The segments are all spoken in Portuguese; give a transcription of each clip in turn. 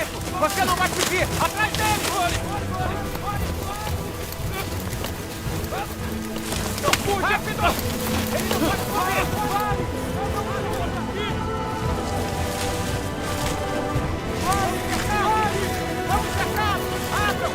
quieto! Você não vai fugir! Atrás dele! Não fuja! Rápido! Ele não pode correr! Vamos cercar! Abram!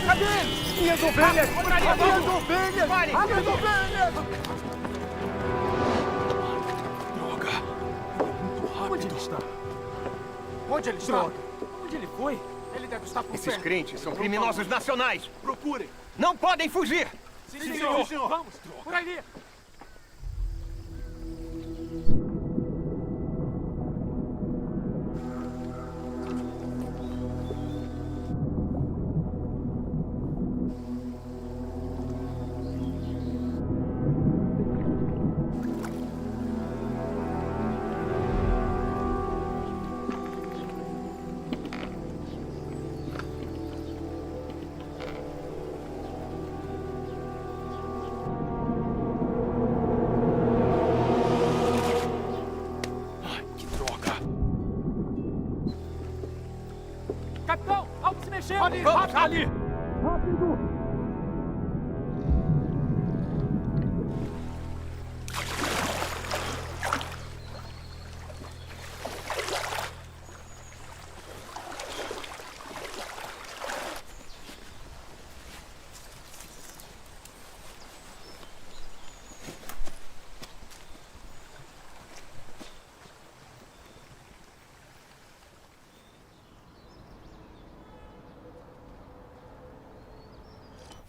Cadê ele? Minhas ovelhas! Minhas ovelhas! Minhas ovelhas! Droga! Onde ele está? Onde ele está? Onde ele foi? Ele deve estar por Esses perto. crentes são criminosos nacionais. Procurem. Não podem fugir. Sim, senhor. Vamos. Por aí. Capitão, algo se mexeu! Ali, Vamos, ali!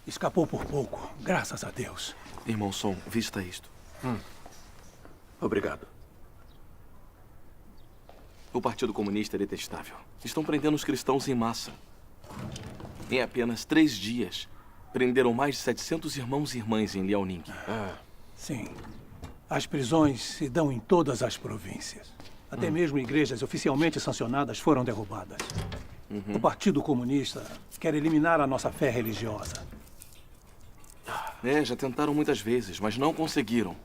Escapou por pouco, graças a Deus. Irmão Som, vista isto. Obrigado. O Partido Comunista é detestável. Estão prendendo os cristãos em massa. Em apenas 3 dias, prenderam mais de 700 irmãos e irmãs em Liaoning. Sim. As prisões se dão em todas as províncias. Até mesmo igrejas oficialmente sancionadas foram derrubadas. O Partido Comunista quer eliminar a nossa fé religiosa. Já tentaram muitas vezes, mas não conseguiram.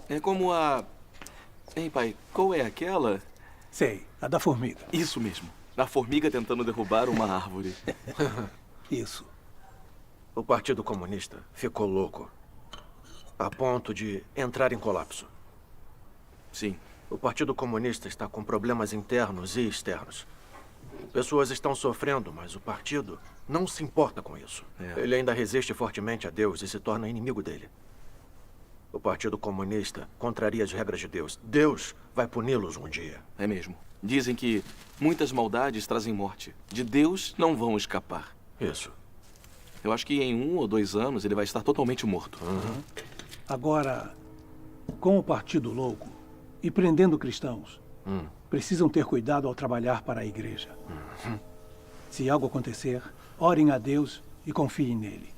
É como a... Hein, pai, qual é aquela? Sei, a da formiga. Isso mesmo. A formiga tentando derrubar uma árvore. Isso. O Partido Comunista ficou louco. A ponto de entrar em colapso. Sim. O Partido Comunista está com problemas internos e externos. Pessoas estão sofrendo, mas o partido não se importa com isso. Ele ainda resiste fortemente a Deus e se torna inimigo dele. O Partido Comunista contraria as regras de Deus. Deus vai puni-los um dia. É mesmo. Dizem que muitas maldades trazem morte. De Deus não vão escapar. Isso. Eu acho que em 1 ou 2 anos ele vai estar totalmente morto. Agora, com o Partido Louco e prendendo cristãos, precisam ter cuidado ao trabalhar para a igreja. Se algo acontecer, orem a Deus e confiem nele.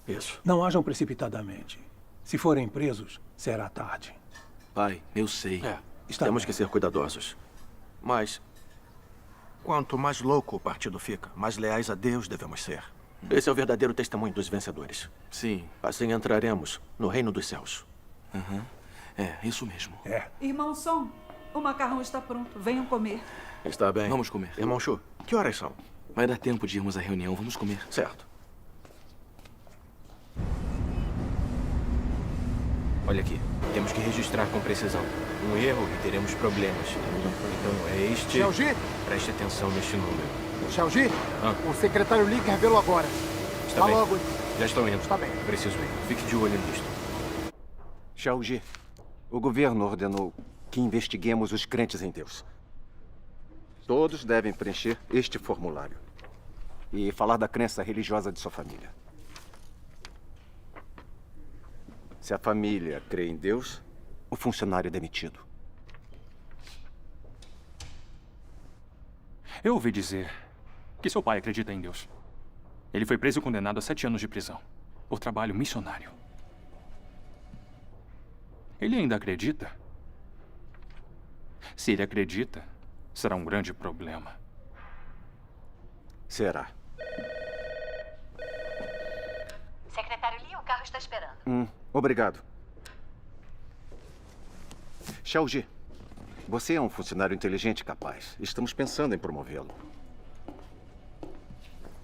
Isso. Não ajam precipitadamente. Se forem presos, será tarde. Pai, eu sei. Temos que ser cuidadosos. Mas, quanto mais louco o partido fica, mais leais a Deus devemos ser. Esse é o verdadeiro testemunho dos vencedores. Sim. Assim entraremos no reino dos céus. É, isso mesmo. Irmão Som, o macarrão está pronto. Venham comer. Está bem. Vamos comer. Irmão Chu, que horas são? Vai dar tempo de irmos à reunião. Vamos comer. Certo. Olha aqui, temos que registrar com precisão. Um erro e teremos problemas. Então é este... Xiaoji? Preste atenção neste número. Xiaoji, o secretário Li revelou agora. Está bem. Logo. Já estou indo. Está bem. Preciso ir. Fique de olho nisto. Xiaoji, o governo ordenou que investiguemos os crentes em Deus. Todos devem preencher este formulário e falar da crença religiosa de sua família. Se a família crê em Deus, o funcionário é demitido. Eu ouvi dizer que seu pai acredita em Deus. Ele foi preso e condenado a 7 anos de prisão por trabalho missionário. Ele ainda acredita? Se ele acredita, será um grande problema. Será. Secretário Lee, o carro está esperando. Obrigado. Xiaoji, você é um funcionário inteligente e capaz. Estamos pensando em promovê-lo.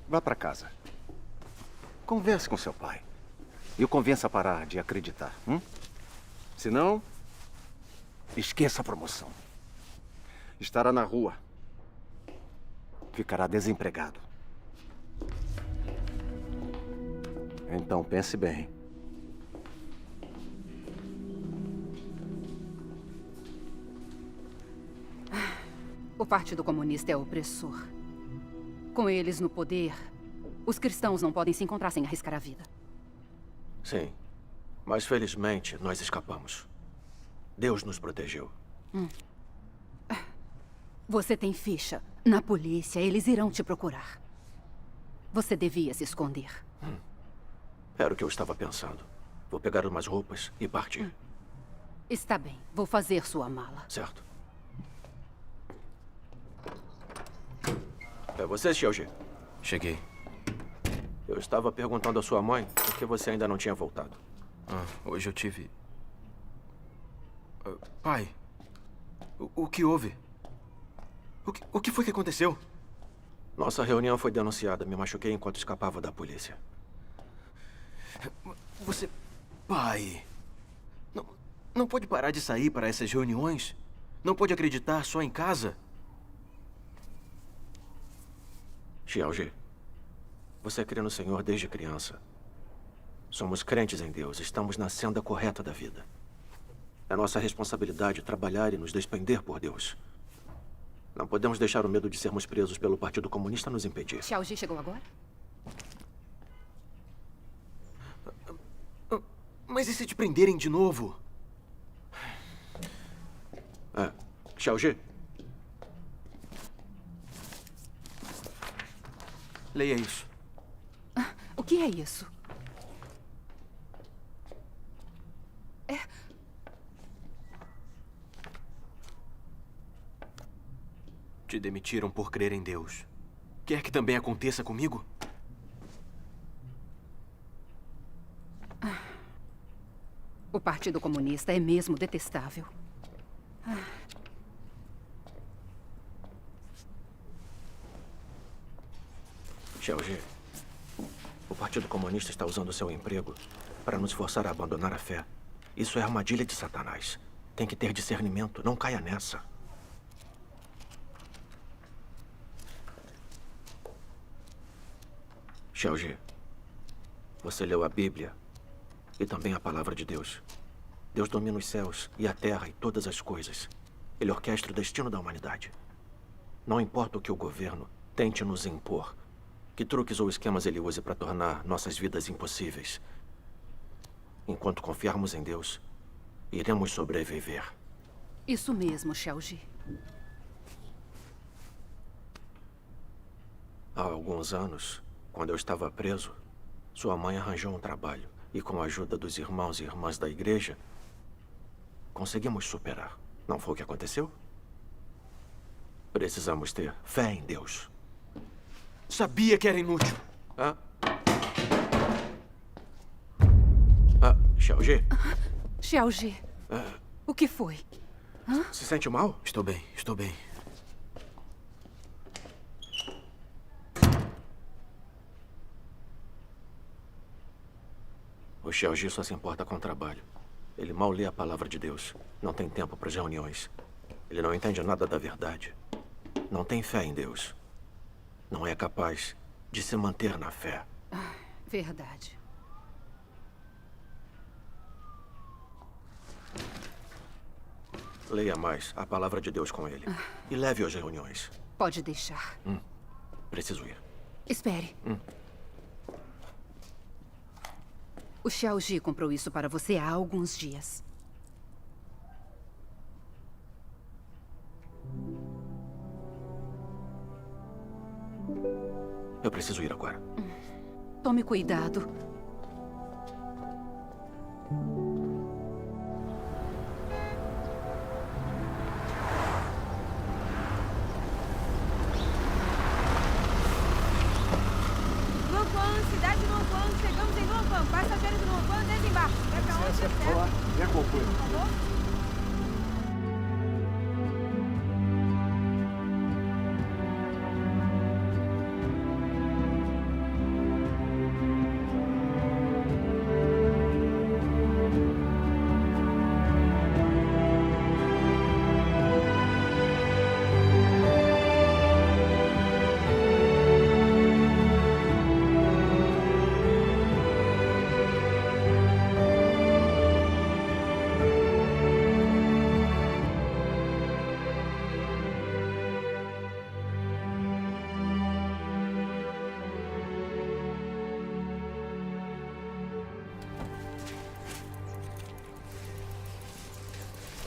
Vá para casa. Converse com seu pai. E o convença a parar de acreditar. Senão, esqueça a promoção. Estará na rua. Ficará desempregado. Então pense bem. O Partido Comunista é opressor. Com eles no poder, os cristãos não podem se encontrar sem arriscar a vida. Sim. Mas felizmente nós escapamos. Deus nos protegeu. Você tem ficha. Na polícia, eles irão te procurar. Você devia se esconder. Era o que eu estava pensando. Vou pegar umas roupas e partir. Está bem. Vou fazer sua mala. Certo. É você, Xiaoji? Cheguei. Eu estava perguntando à sua mãe por que você ainda não tinha voltado. Hoje eu tive... Pai, o que houve? O que foi que aconteceu? Nossa reunião foi denunciada. Me machuquei enquanto escapava da polícia. Você... Pai... Não pode parar de sair para essas reuniões? Não pode acreditar só em casa? Xiaoji, você crê no Senhor desde criança. Somos crentes em Deus. Estamos na senda correta da vida. É nossa responsabilidade trabalhar e nos despender por Deus. Não podemos deixar o medo de sermos presos pelo Partido Comunista nos impedir. Xiaoji chegou agora? Mas e se te prenderem de novo? Xiaoji, leia isso. O que é isso? Te demitiram por crer em Deus. Quer que também aconteça comigo? O Partido Comunista é mesmo detestável. Xiaoji, o Partido Comunista está usando seu emprego para nos forçar a abandonar a fé. Isso é armadilha de Satanás. Tem que ter discernimento. Não caia nessa. Xiaoji, você leu a Bíblia e também a Palavra de Deus. Deus domina os céus e a terra e todas as coisas. Ele orquestra o destino da humanidade. Não importa o que o governo tente nos impor, que truques ou esquemas ele use para tornar nossas vidas impossíveis. Enquanto confiarmos em Deus, iremos sobreviver. Isso mesmo, Xiaoji. Há alguns anos, quando eu estava preso, sua mãe arranjou um trabalho e, com a ajuda dos irmãos e irmãs da igreja, conseguimos superar. Não foi o que aconteceu? Precisamos ter fé em Deus. Sabia que era inútil. Xiaoji? Xiaoji, o que foi? Se sente mal? Estou bem, estou bem. O Xiaoji só se importa com o trabalho. Ele mal lê a palavra de Deus. Não tem tempo para as reuniões. Ele não entende nada da verdade. Não tem fé em Deus. Não é capaz de se manter na fé. Verdade. Leia mais a palavra de Deus com ele. E leve-o às reuniões. Pode deixar. Preciso ir. Espere. O Xiaoji comprou isso para você há alguns dias. Eu preciso ir agora. Tome cuidado.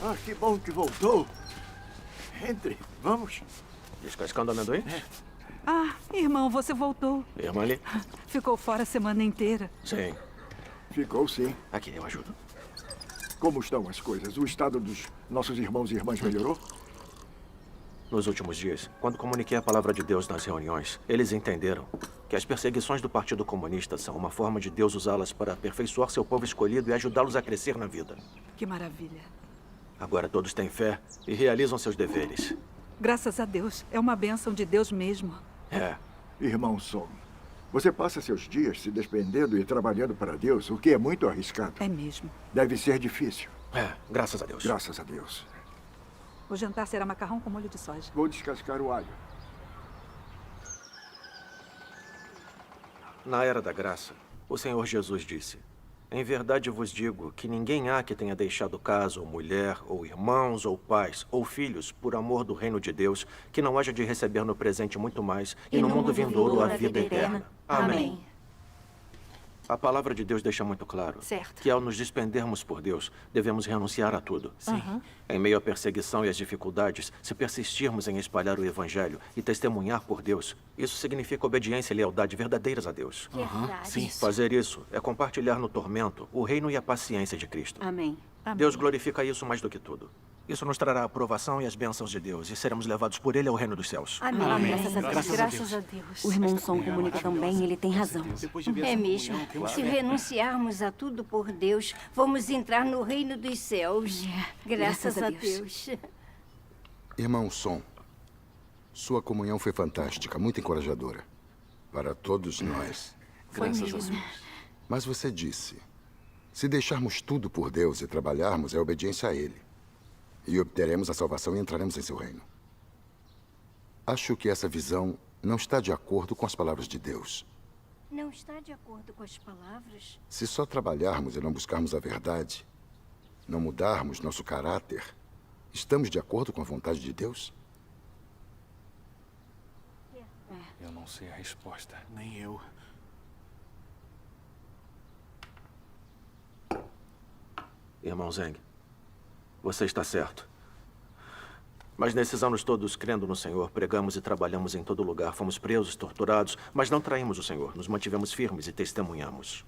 Ah, que bom que voltou. Entre, vamos. Descascando amendoim? Ah, irmão, você voltou. Irmã ali? Ficou fora a semana inteira. Sim. Ficou sim. Aqui, eu ajudo. Como estão as coisas? O estado dos nossos irmãos e irmãs melhorou? Nos últimos dias, quando comuniquei a palavra de Deus nas reuniões, eles entenderam que as perseguições do Partido Comunista são uma forma de Deus usá-las para aperfeiçoar seu povo escolhido e ajudá-los a crescer na vida. Que maravilha. Agora todos têm fé e realizam seus deveres. Graças a Deus. É uma bênção de Deus mesmo. É. Irmão Song, você passa seus dias se despendendo e trabalhando para Deus, o que é muito arriscado. É mesmo. Deve ser difícil. É, graças a Deus. Graças a Deus. O jantar será macarrão com molho de soja. Vou descascar o alho. Na Era da Graça, o Senhor Jesus disse: em verdade vos digo que ninguém há que tenha deixado casa, ou mulher, ou irmãos, ou pais, ou filhos, por amor do reino de Deus, que não haja de receber no presente muito mais, e no mundo vindouro a vida eterna. Amém. A palavra de Deus deixa muito claro que ao nos despendermos por Deus, devemos renunciar a tudo. Sim. Em meio à perseguição e às dificuldades, se persistirmos em espalhar o Evangelho e testemunhar por Deus, isso significa obediência e lealdade verdadeiras a Deus. Sim. Fazer isso é compartilhar no tormento o reino e a paciência de Cristo. Amém. Deus glorifica isso mais do que tudo. Isso nos trará a aprovação e as bênçãos de Deus, e seremos levados por Ele ao reino dos céus. Amém. Graças a Deus. O irmão Som comunica tão bem, ele tem razão. É mesmo. Se renunciarmos a tudo por Deus, vamos entrar no reino dos céus. Graças a Deus. Irmão Som, sua comunhão foi fantástica, muito encorajadora. Para todos nós. Graças a Deus. Mas você disse, se deixarmos tudo por Deus e trabalharmos, é obediência a Ele. E obteremos a salvação e entraremos em seu reino. Acho que essa visão não está de acordo com as palavras de Deus. Não está de acordo com as palavras? Se só trabalharmos e não buscarmos a verdade, não mudarmos nosso caráter, estamos de acordo com a vontade de Deus? Eu não sei a resposta. Nem eu. Irmão Zeng, você está certo. Mas nesses anos todos, crendo no Senhor, pregamos e trabalhamos em todo lugar. Fomos presos, torturados, mas não traímos o Senhor. Nos mantivemos firmes e testemunhamos.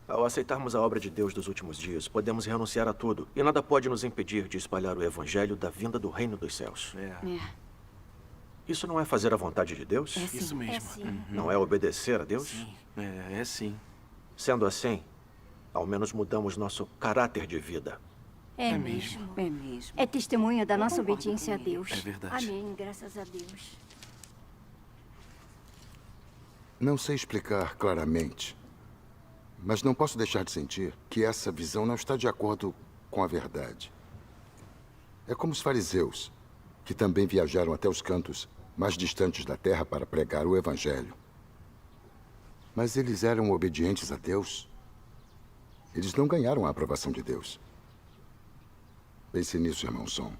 Ao aceitarmos a obra de Deus dos últimos dias, podemos renunciar a tudo. E nada pode nos impedir de espalhar o Evangelho da vinda do reino dos céus. Isso não é fazer a vontade de Deus? É sim. Isso mesmo. É sim. Não é obedecer a Deus? Sim. É sim. Sendo assim, ao menos mudamos nosso caráter de vida. É mesmo. É mesmo. É testemunho da nossa obediência a Deus. É verdade. Amém. Graças a Deus. Não sei explicar claramente, mas não posso deixar de sentir que essa visão não está de acordo com a verdade. É como os fariseus, que também viajaram até os cantos mais distantes da terra para pregar o Evangelho. Mas eles eram obedientes a Deus. Eles não ganharam a aprovação de Deus. Pense nisso, irmão Som.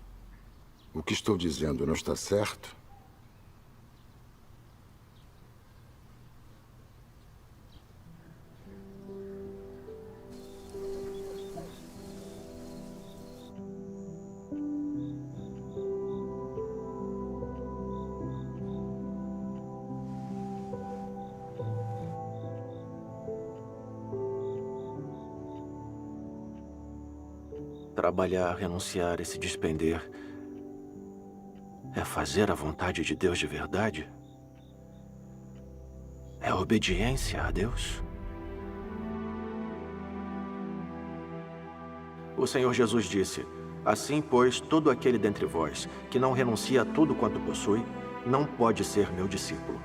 O que estou dizendo não está certo? Trabalhar, renunciar e se despender é fazer a vontade de Deus de verdade? É obediência a Deus? O Senhor Jesus disse: assim, pois, todo aquele dentre vós que não renuncia a tudo quanto possui, não pode ser meu discípulo.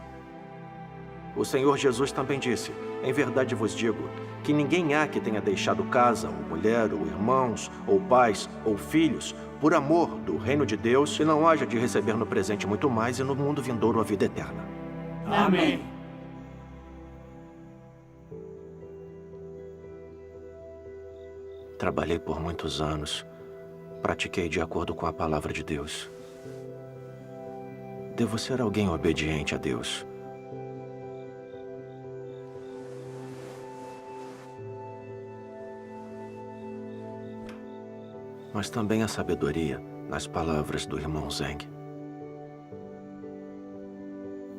O Senhor Jesus também disse: em verdade vos digo, que ninguém há que tenha deixado casa, ou mulher, ou irmãos, ou pais, ou filhos, por amor do reino de Deus, e não haja de receber no presente muito mais, e no mundo vindouro a vida eterna. Amém. Trabalhei por muitos anos. Pratiquei de acordo com a palavra de Deus. Devo ser alguém obediente a Deus. mas também a sabedoria nas palavras do irmão Zeng.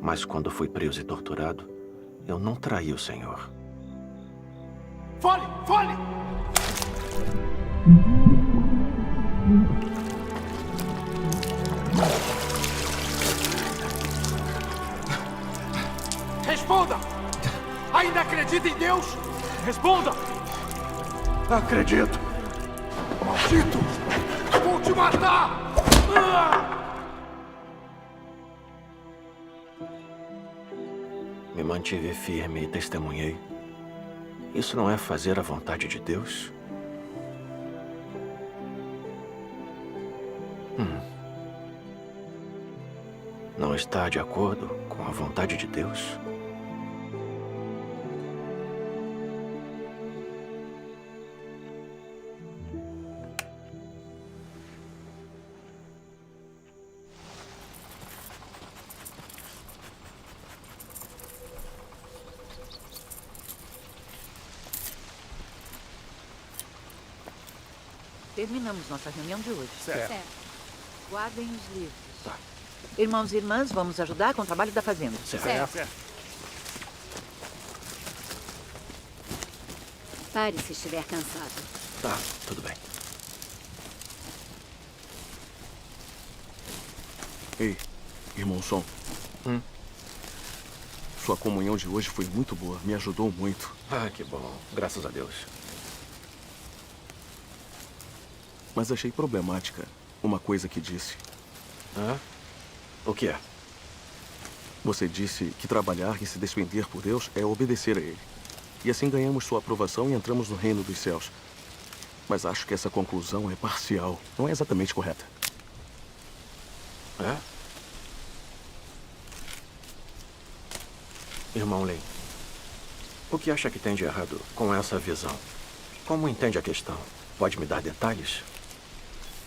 Mas quando fui preso e torturado, eu não traí o Senhor. Fale! Fale! Responda! Ainda acredita em Deus? Responda! Acredito. Maldito! Vou te matar! Me mantive firme e testemunhei. Isso não é fazer a vontade de Deus? Não está de acordo com a vontade de Deus? Terminamos nossa reunião de hoje. Certo. Guardem os livros. Tá. Irmãos e irmãs, vamos ajudar com o trabalho da fazenda. Certo. Pare se estiver cansado. Tá, tudo bem. Ei, irmão Som. Sua comunhão de hoje foi muito boa. Me ajudou muito. Ah, que bom. Graças a Deus. Mas achei problemática uma coisa que disse. O que é? Você disse que trabalhar e se despender por Deus é obedecer a Ele. E assim ganhamos sua aprovação e entramos no reino dos céus. Mas acho que essa conclusão é parcial. Não é exatamente correta. É? Irmão Lin, o que acha que tem de errado com essa visão? Como entende a questão? Pode me dar detalhes?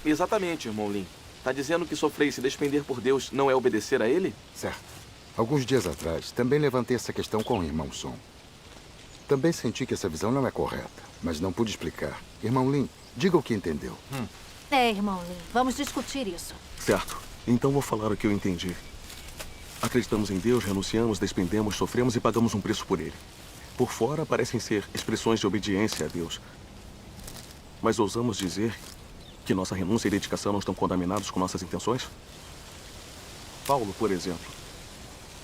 Exatamente, irmão Lin. Tá dizendo que sofrer e se despender por Deus não é obedecer a Ele? Certo. Alguns dias atrás, também levantei essa questão com o irmão Som. Também senti que essa visão não é correta, mas não pude explicar. Irmão Lin, diga o que entendeu. Irmão Lin, vamos discutir isso. Certo. Então vou falar o que eu entendi. Acreditamos em Deus, renunciamos, despendemos, sofremos e pagamos um preço por Ele. Por fora parecem ser expressões de obediência a Deus. Mas ousamos dizer que nossa renúncia e dedicação não estão contaminados com nossas intenções? Paulo, por exemplo,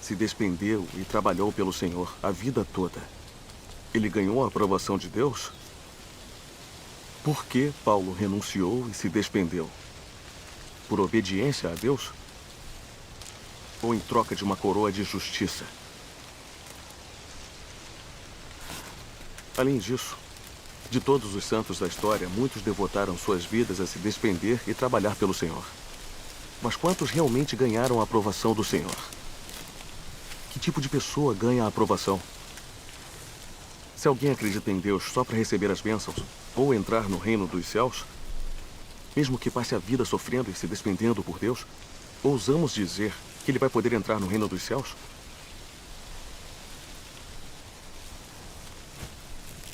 se despendeu e trabalhou pelo Senhor a vida toda. Ele ganhou a aprovação de Deus? Por que Paulo renunciou e se despendeu? Por obediência a Deus? Ou em troca de uma coroa de justiça? Além disso, de todos os santos da história, muitos devotaram suas vidas a se despender e trabalhar pelo Senhor. Mas quantos realmente ganharam a aprovação do Senhor? Que tipo de pessoa ganha a aprovação? Se alguém acredita em Deus só para receber as bênçãos ou entrar no reino dos céus, mesmo que passe a vida sofrendo e se despendendo por Deus, ousamos dizer que ele vai poder entrar no reino dos céus?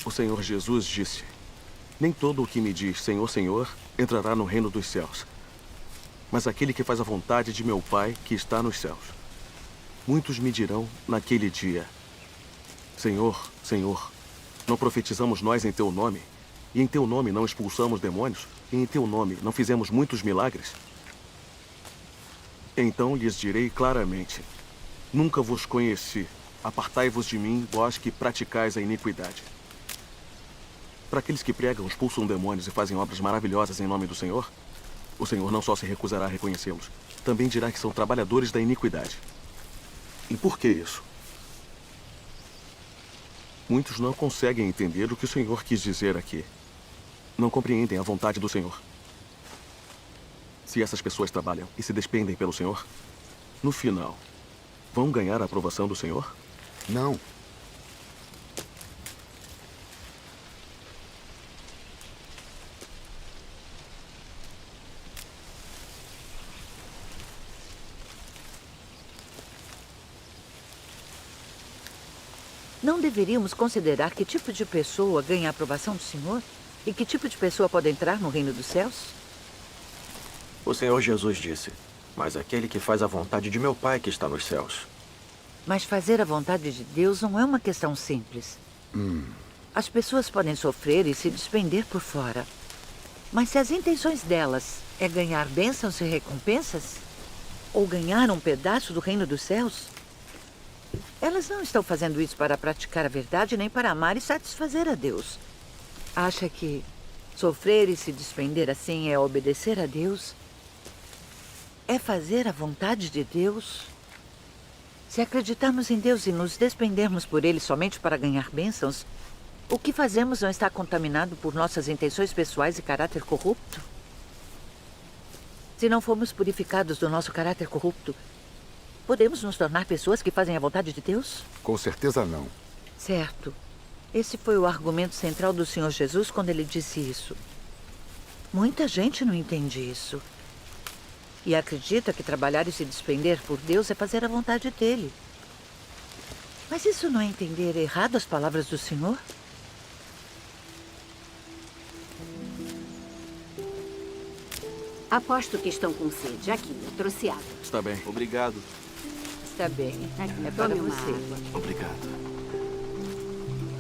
O Senhor Jesus disse: nem todo o que me diz Senhor, Senhor entrará no reino dos céus, mas aquele que faz a vontade de meu Pai que está nos céus. Muitos me dirão naquele dia: Senhor, Senhor, não profetizamos nós em teu nome, e em teu nome não expulsamos demônios, e em teu nome não fizemos muitos milagres? Então lhes direi claramente: nunca vos conheci. Apartai-vos de mim, vós que praticais a iniquidade. Para aqueles que pregam, expulsam demônios e fazem obras maravilhosas em nome do Senhor, o Senhor não só se recusará a reconhecê-los, também dirá que são trabalhadores da iniquidade. E por que isso? Muitos não conseguem entender o que o Senhor quis dizer aqui. Não compreendem a vontade do Senhor. Se essas pessoas trabalham e se despendem pelo Senhor, no final, vão ganhar a aprovação do Senhor? Não. Não deveríamos considerar que tipo de pessoa ganha a aprovação do Senhor? E que tipo de pessoa pode entrar no reino dos céus? O Senhor Jesus disse, mas aquele que faz a vontade de meu Pai que está nos céus. Mas fazer a vontade de Deus não é uma questão simples. As pessoas podem sofrer e se despender por fora. Mas se as intenções delas é ganhar bênçãos e recompensas, ou ganhar um pedaço do reino dos céus, elas não estão fazendo isso para praticar a verdade, nem para amar e satisfazer a Deus. Acha que sofrer e se despender assim é obedecer a Deus? É fazer a vontade de Deus? Se acreditarmos em Deus e nos despendermos por Ele somente para ganhar bênçãos, o que fazemos não está contaminado por nossas intenções pessoais e caráter corrupto? Se não formos purificados do nosso caráter corrupto, podemos nos tornar pessoas que fazem a vontade de Deus? Com certeza não. Certo. Esse foi o argumento central do Senhor Jesus quando ele disse isso. Muita gente não entende isso. E acredita que trabalhar e se despender por Deus é fazer a vontade dele. Mas isso não é entender errado as palavras do Senhor? Aposto que estão com sede. Aqui, eu trouxe água. Está bem. Obrigado. Está bem. Aqui, É para tome uma você. água. Obrigado.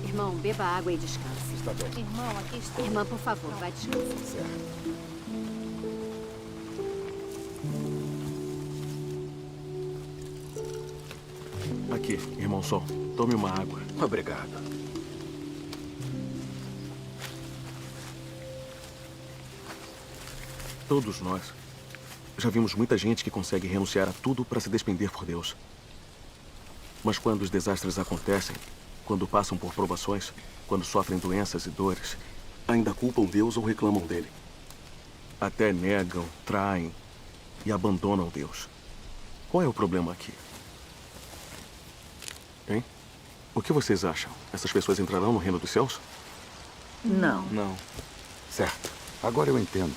Irmão, beba água e descanse. Está bem. Irmão, aqui está. Irmã, por favor, vai descansar. Certo. Aqui, irmão Sol. Tome uma água. Obrigado. Todos nós já vimos muita gente que consegue renunciar a tudo para se despender por Deus. Mas quando os desastres acontecem, quando passam por provações, quando sofrem doenças e dores, ainda culpam Deus ou reclamam dele. Até negam, traem e abandonam Deus. Qual é o problema aqui? Hein? O que vocês acham? Essas pessoas entrarão no reino dos céus? Não. Não. Certo. Agora eu entendo.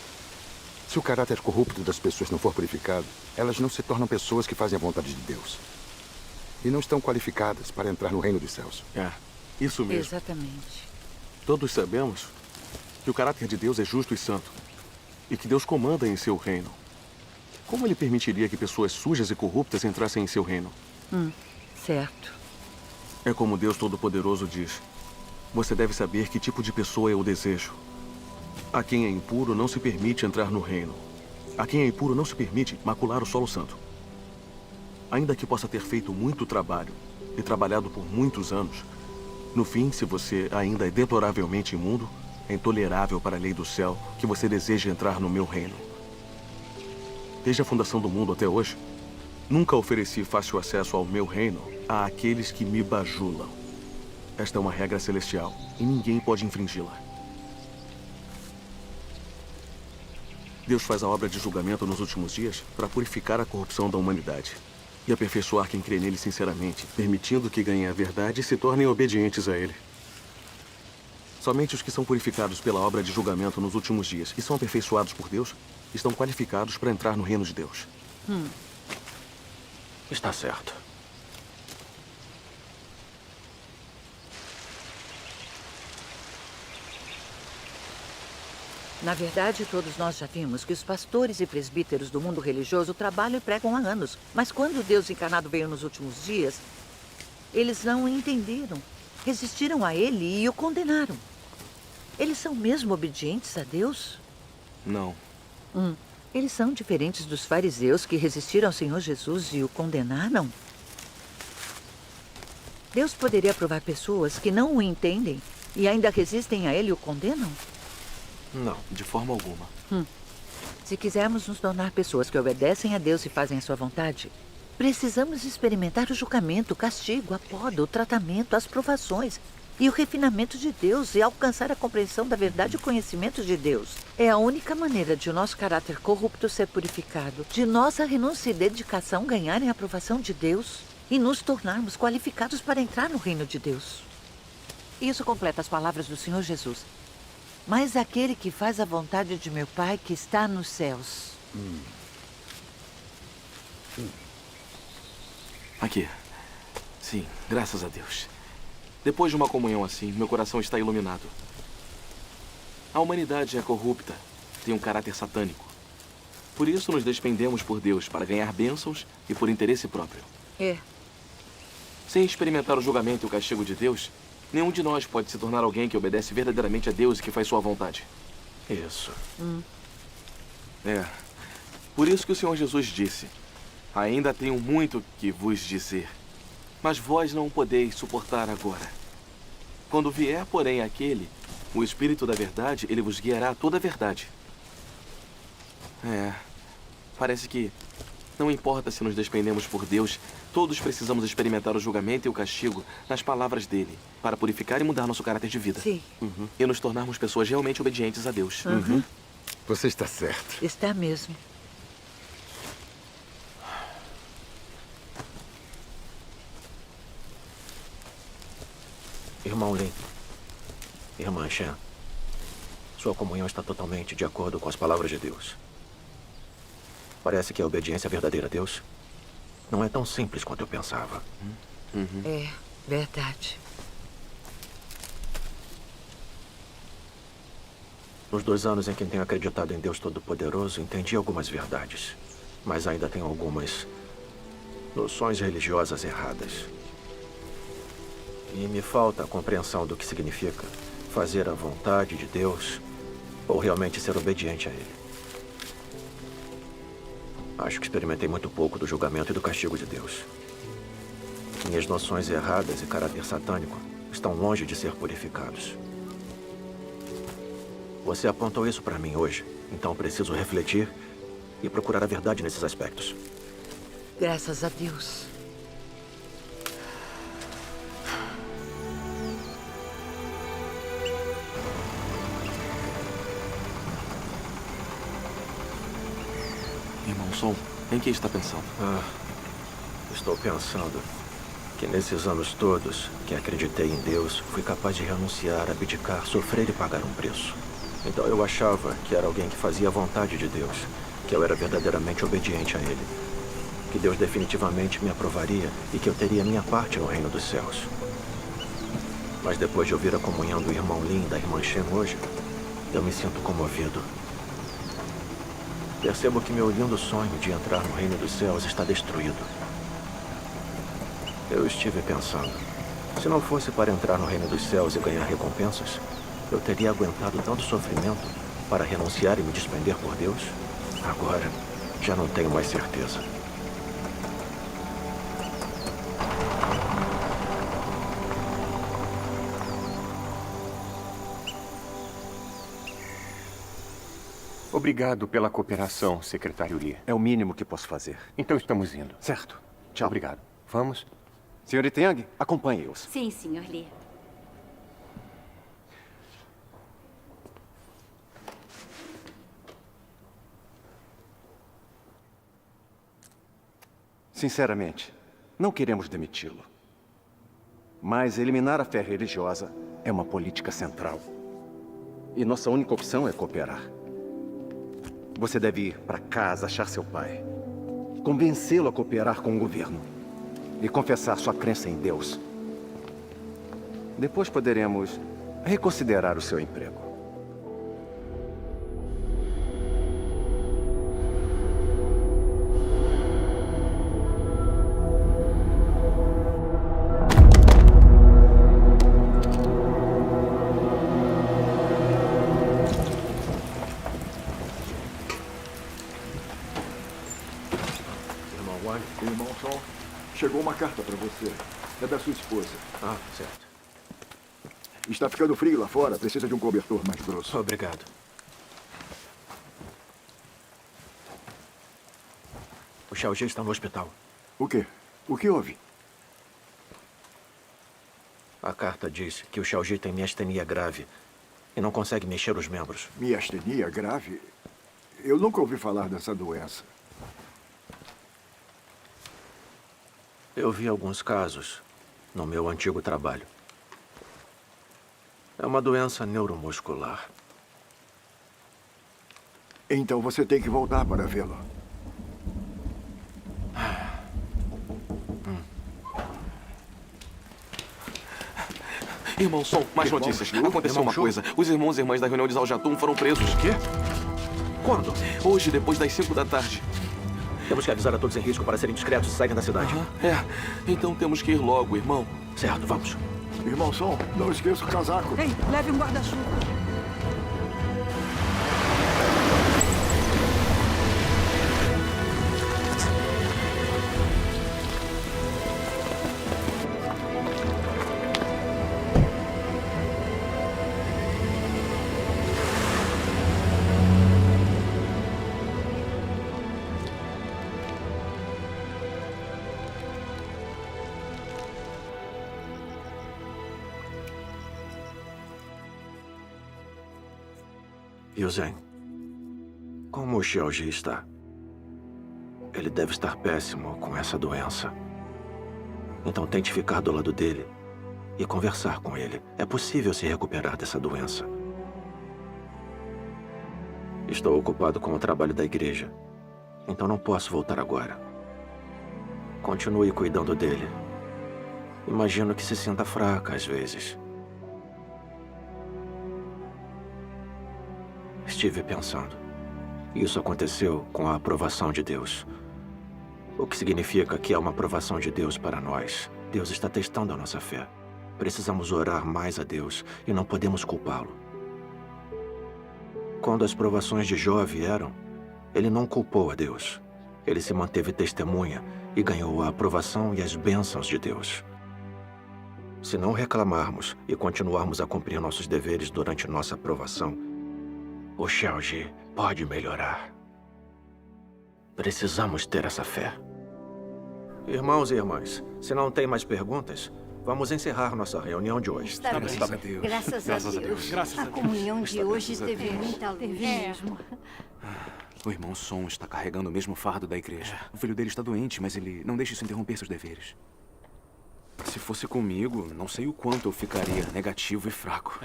Se o caráter corrupto das pessoas não for purificado, elas não se tornam pessoas que fazem a vontade de Deus. E não estão qualificadas para entrar no reino dos céus. É, isso mesmo. Exatamente. Todos sabemos que o caráter de Deus é justo e santo. E que Deus comanda em seu reino. Como ele permitiria que pessoas sujas e corruptas entrassem em seu reino? Certo. É como Deus Todo-Poderoso diz. Você deve saber que tipo de pessoa eu desejo. A quem é impuro não se permite entrar no reino. A quem é impuro não se permite macular o solo santo. Ainda que possa ter feito muito trabalho e trabalhado por muitos anos, no fim, se você ainda é deploravelmente imundo, é intolerável para a lei do céu que você deseje entrar no meu reino. Desde a fundação do mundo até hoje, nunca ofereci fácil acesso ao meu reino a aqueles que me bajulam. Esta é uma regra celestial e ninguém pode infringi-la. Deus faz a obra de julgamento nos últimos dias para purificar a corrupção da humanidade e aperfeiçoar quem crê nele sinceramente, permitindo que ganhem a verdade e se tornem obedientes a ele. Somente os que são purificados pela obra de julgamento nos últimos dias e são aperfeiçoados por Deus estão qualificados para entrar no reino de Deus. Está certo. Na verdade, todos nós já vimos que os pastores e presbíteros do mundo religioso trabalham e pregam há anos. Mas quando Deus encarnado veio nos últimos dias, eles não o entenderam, resistiram a ele e o condenaram. Eles são mesmo obedientes a Deus? Não. Eles são diferentes dos fariseus que resistiram ao Senhor Jesus e o condenaram? Deus poderia provar pessoas que não o entendem e ainda resistem a ele e o condenam? Não, de forma alguma. Se quisermos nos tornar pessoas que obedecem a Deus e fazem a sua vontade, precisamos experimentar o julgamento, o castigo, a poda, o tratamento, as provações e o refinamento de Deus e alcançar a compreensão da verdade e o conhecimento de Deus. É a única maneira de o nosso caráter corrupto ser purificado, de nossa renúncia e dedicação ganharem a aprovação de Deus e nos tornarmos qualificados para entrar no reino de Deus. Isso completa as palavras do Senhor Jesus. Mas aquele que faz a vontade de meu Pai que está nos céus. Aqui. Sim, graças a Deus. Depois de uma comunhão assim, meu coração está iluminado. A humanidade é corrupta, tem um caráter satânico. Por isso nos despendemos por Deus para ganhar bênçãos e por interesse próprio. É. Sem experimentar o julgamento e o castigo de Deus, nenhum de nós pode se tornar alguém que obedece verdadeiramente a Deus e que faz sua vontade. Isso. É. Por isso que o Senhor Jesus disse: ainda tenho muito que vos dizer, mas vós não o podeis suportar agora. Quando vier, porém, aquele, o Espírito da Verdade, ele vos guiará a toda a verdade. Parece que não importa se nos despendemos por Deus, todos precisamos experimentar o julgamento e o castigo nas palavras dele, para purificar e mudar nosso caráter de vida. Sim. E nos tornarmos pessoas realmente obedientes a Deus. Você está certo. Está mesmo. Irmão Lin, irmã Shen, sua comunhão está totalmente de acordo com as palavras de Deus. Parece que a obediência verdadeira a Deus não é tão simples quanto eu pensava. É verdade. Nos 2 anos em que tenho acreditado em Deus Todo-Poderoso, entendi algumas verdades, mas ainda tenho algumas noções religiosas erradas. E me falta a compreensão do que significa fazer a vontade de Deus ou realmente ser obediente a Ele. Acho que experimentei muito pouco do julgamento e do castigo de Deus. Minhas noções erradas e caráter satânico estão longe de ser purificados. Você apontou isso para mim hoje, então preciso refletir e procurar a verdade nesses aspectos. Graças a Deus. Irmão Sol, em que está pensando? Estou pensando que nesses anos todos que acreditei em Deus, fui capaz de renunciar, abdicar, sofrer e pagar um preço. Então eu achava que era alguém que fazia a vontade de Deus, que eu era verdadeiramente obediente a Ele, que Deus definitivamente me aprovaria e que eu teria minha parte no reino dos céus. Mas depois de ouvir a comunhão do irmão Lin e da irmã Shen hoje, eu me sinto comovido. Percebo que meu lindo sonho de entrar no reino dos céus está destruído. Eu estive pensando, se não fosse para entrar no reino dos céus e ganhar recompensas, eu teria aguentado tanto sofrimento para renunciar e me despender por Deus? Agora, já não tenho mais certeza. Obrigado pela cooperação, secretário Lee. É o mínimo que posso fazer. Então estamos indo. Certo. Tchau. Obrigado. Vamos? Senhorita Yang, acompanhe-os. Sim, Sr. Lee. Sinceramente, não queremos demiti-lo. Mas eliminar a fé religiosa é uma política central. E nossa única opção é cooperar. Você deve ir para casa achar seu pai. Convencê-lo a cooperar com o governo. E confessar sua crença em Deus. Depois poderemos reconsiderar o seu emprego. Irmão Sol, chegou uma carta para você. É da sua esposa. Certo. Está ficando frio lá fora. Precisa de um cobertor mais grosso. Obrigado. O Xiaoji está no hospital. O quê? O que houve? A carta diz que o Xiaoji tem miastenia grave e não consegue mexer os membros. Miastenia grave? Eu nunca ouvi falar dessa doença. Eu vi alguns casos no meu antigo trabalho. É uma doença neuromuscular. Então você tem que voltar para vê-lo. Irmão Som, mais notícias. Aconteceu uma coisa. Os irmãos e irmãs da reunião de Zaljatum foram presos. O quê? Quando? Hoje, depois das 5 da tarde. Temos que avisar a todos em risco para serem discretos e saírem da cidade. Então temos que ir logo, irmão. Certo, vamos. Irmão Som, não esqueça o casaco. Ei, leve um guarda-chuva. Yuzen, como o Xiaoji está? Ele deve estar péssimo com essa doença. Então tente ficar do lado dele e conversar com ele. É possível se recuperar dessa doença. Estou ocupado com o trabalho da igreja, então não posso voltar agora. Continue cuidando dele. Imagino que se sinta fraca às vezes. Estive pensando. Isso aconteceu com a aprovação de Deus. O que significa que é uma aprovação de Deus para nós. Deus está testando a nossa fé. Precisamos orar mais a Deus e não podemos culpá-lo. Quando as provações de Jó vieram, ele não culpou a Deus. Ele se manteve testemunha e ganhou a aprovação e as bênçãos de Deus. Se não reclamarmos e continuarmos a cumprir nossos deveres durante nossa aprovação, o Xiaoji pode melhorar. Precisamos ter essa fé. Irmãos e irmãs, se não tem mais perguntas, vamos encerrar nossa reunião de hoje. Está bem. Graças a Deus. A comunhão de hoje teve muita luz. Mesmo. O irmão Som está carregando o mesmo fardo da igreja. O filho dele está doente, mas ele não deixa isso interromper seus deveres. Se fosse comigo, não sei o quanto eu ficaria negativo e fraco.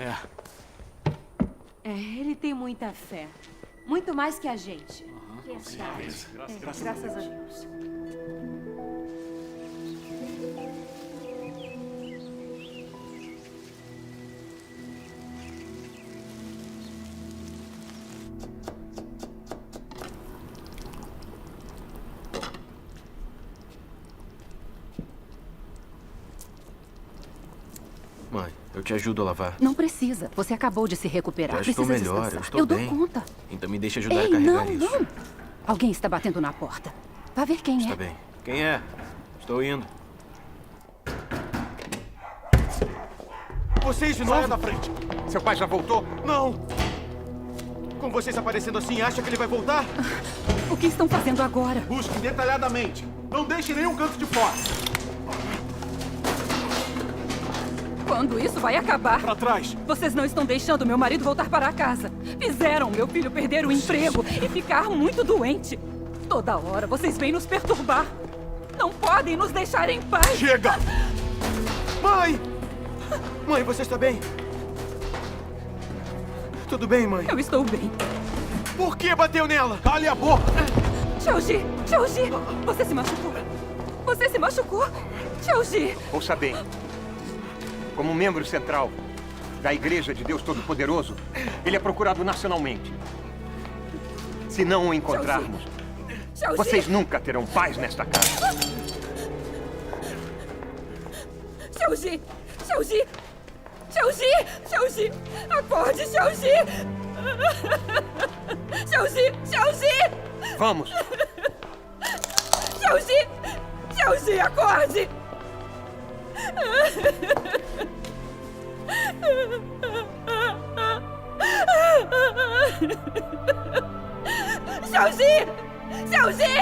Ele tem muita fé. Muito mais que a gente. Graças a Deus. Mãe, eu te ajudo a lavar. Não precisa. Você acabou de se recuperar. Já estou Precisa melhor, descansar. eu estou Eu bem. dou conta. Então me deixe ajudar Ei, a carregar não, isso. não. Alguém está batendo na porta. Vá ver quem Está é. bem. Quem é? Estou indo. Vocês de novo? Saia da frente. Seu pai já voltou? Não. Com vocês aparecendo assim, acha que ele vai voltar? O que estão fazendo agora? Busque detalhadamente. Não deixe nenhum canto de fora. Quando isso vai acabar? Para trás. Vocês não estão deixando meu marido voltar para casa. Fizeram meu filho perder o emprego e ficar muito doente. Toda hora vocês vêm nos perturbar. Não podem nos deixar em paz. Chega! Mãe! Mãe, você está bem? Tudo bem, mãe? Eu estou bem. Por que bateu nela? Cale a boca! Xiaoji! Xiaoji! Você se machucou? Você se machucou? Xiaoji! Ouça bem. Como membro central da Igreja de Deus Todo-Poderoso, ele é procurado nacionalmente. Se não o encontrarmos, Xiaoji! vocês nunca terão paz nesta casa. Xiaoji! Xiaoji! Xiaoji! Xiaoji! Acorde, Xiaoji! Xiaoji! Xiaoji! Vamos! Xiaoji! Xiaoji, acorde! Xiaoji! Xiaoji!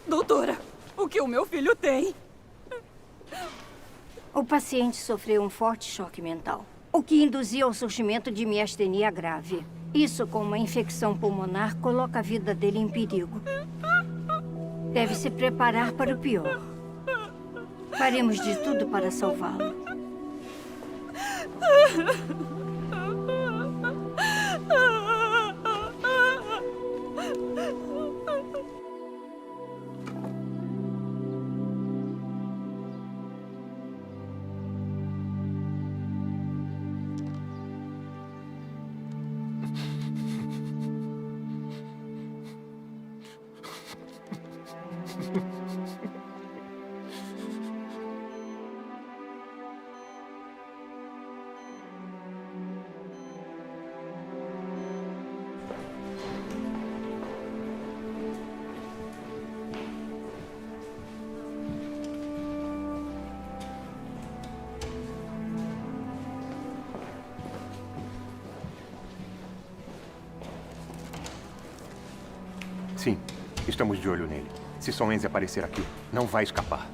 Doutora, o que o meu filho tem? O paciente sofreu um forte choque mental, o que induziu ao surgimento de miastenia grave. Isso, com uma infecção pulmonar, coloca a vida dele em perigo. Deve se preparar para o pior. Faremos de tudo para salvá-lo. Sim, estamos de olho nele. Se Song Enzi aparecer aqui, não vai escapar.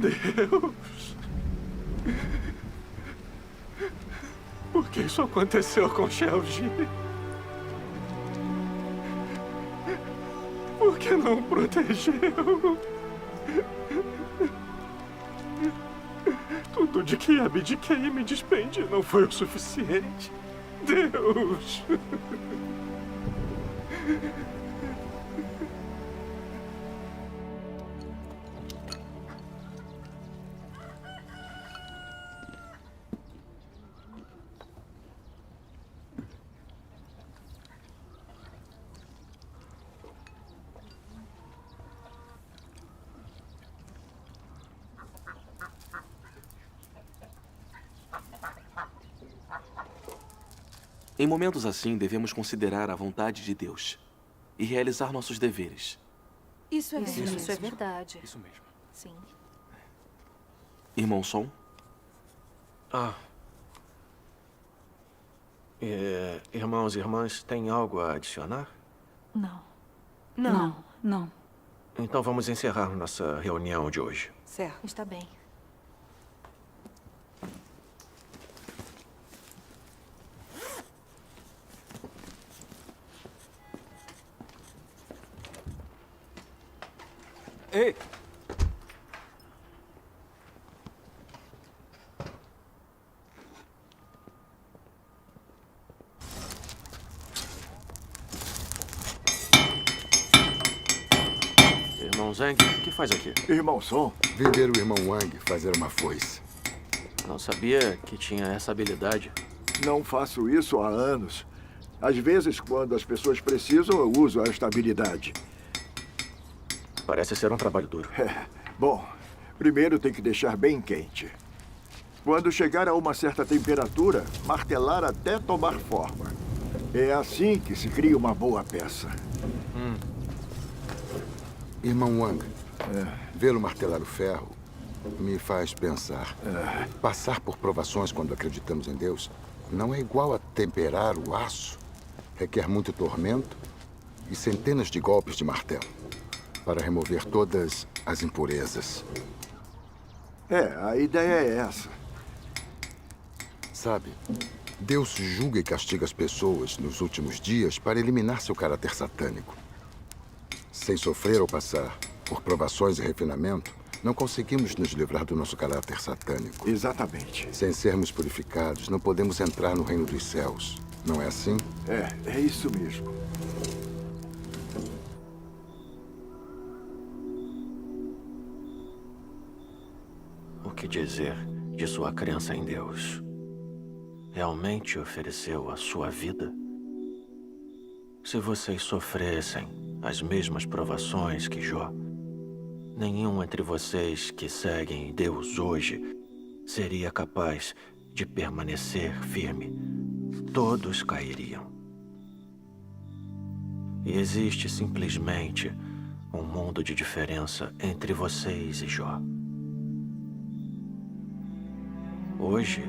Deus! Por que isso aconteceu com Xiaoji? Por que não protegeu? Tudo de que abdiquei e me despendi não foi o suficiente. Deus! Em momentos assim, devemos considerar a vontade de Deus e realizar nossos deveres. Isso é verdade. Isso é verdade. Isso mesmo. Sim. Irmão Song? Irmãos e irmãs, tem algo a adicionar? Não. Não. Então vamos encerrar nossa reunião de hoje. Certo. Está bem. Ei! Irmão Zhang, o que faz aqui? Irmão Song? Vender o irmão Wang fazer uma foice. Não sabia que tinha essa habilidade. Não faço isso há anos. Às vezes, quando as pessoas precisam, eu uso esta habilidade. Parece ser um trabalho duro. Bom, primeiro tem que deixar bem quente. Quando chegar a uma certa temperatura, martelar até tomar forma. É assim que se cria uma boa peça. Irmão Wang, vê-lo martelar o ferro me faz pensar. Passar por provações quando acreditamos em Deus não é igual a temperar o aço. Requer muito tormento e centenas de golpes de martelo para remover todas as impurezas. A ideia é essa. Sabe, Deus julga e castiga as pessoas nos últimos dias para eliminar seu caráter satânico. Sem sofrer ou passar por provações e refinamento, não conseguimos nos livrar do nosso caráter satânico. Exatamente. Sem sermos purificados, não podemos entrar no reino dos céus. Não é assim? É isso mesmo. O que dizer de sua crença em Deus? Realmente ofereceu a sua vida? Se vocês sofressem as mesmas provações que Jó, nenhum entre vocês que seguem Deus hoje seria capaz de permanecer firme. Todos cairiam. E existe simplesmente um mundo de diferença entre vocês e Jó. Hoje,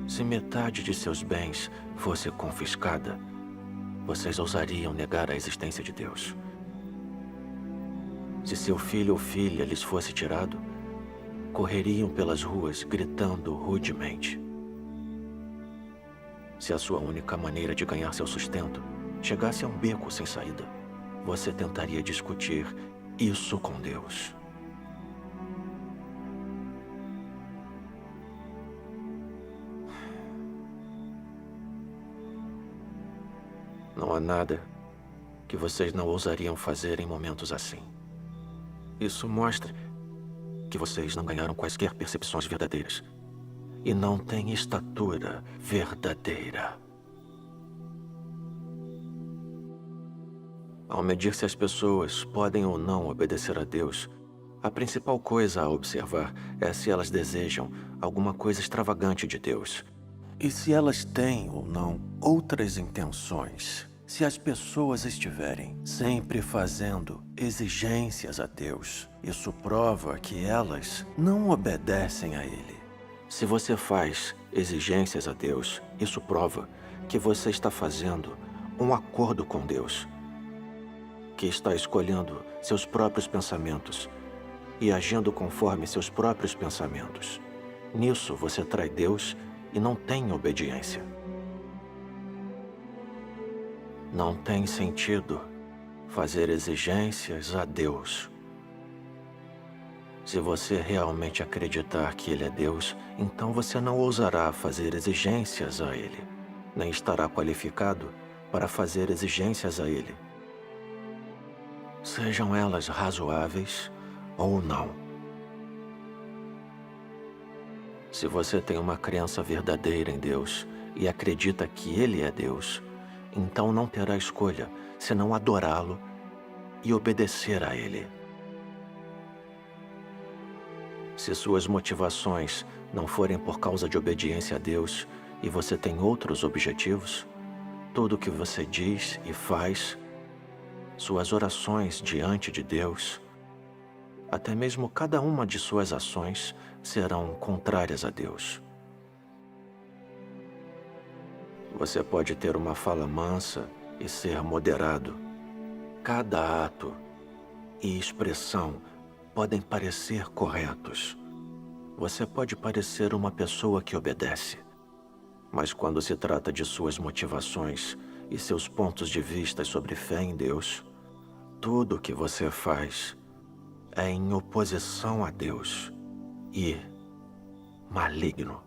se metade de seus bens fosse confiscada, vocês ousariam negar a existência de Deus. Se seu filho ou filha lhes fosse tirado, correriam pelas ruas gritando rudemente. Se a sua única maneira de ganhar seu sustento chegasse a um beco sem saída, você tentaria discutir isso com Deus. Não há nada que vocês não ousariam fazer em momentos assim. Isso mostra que vocês não ganharam quaisquer percepções verdadeiras e não têm estatura verdadeira. Ao medir se as pessoas podem ou não obedecer a Deus, a principal coisa a observar é se elas desejam alguma coisa extravagante de Deus. E se elas têm ou não outras intenções. Se as pessoas estiverem sempre fazendo exigências a Deus, isso prova que elas não obedecem a Ele. Se você faz exigências a Deus, isso prova que você está fazendo um acordo com Deus, que está escolhendo seus próprios pensamentos e agindo conforme seus próprios pensamentos. Nisso você trai Deus e não tem obediência. Não tem sentido fazer exigências a Deus. Se você realmente acreditar que Ele é Deus, então você não ousará fazer exigências a Ele, nem estará qualificado para fazer exigências a Ele, sejam elas razoáveis ou não. Se você tem uma crença verdadeira em Deus e acredita que Ele é Deus, então não terá escolha senão adorá-lo e obedecer a Ele. Se suas motivações não forem por causa de obediência a Deus e você tem outros objetivos, tudo o que você diz e faz, suas orações diante de Deus, até mesmo cada uma de suas ações serão contrárias a Deus. Você pode ter uma fala mansa e ser moderado. Cada ato e expressão podem parecer corretos. Você pode parecer uma pessoa que obedece. Mas quando se trata de suas motivações e seus pontos de vista sobre fé em Deus, tudo o que você faz é em oposição a Deus e maligno.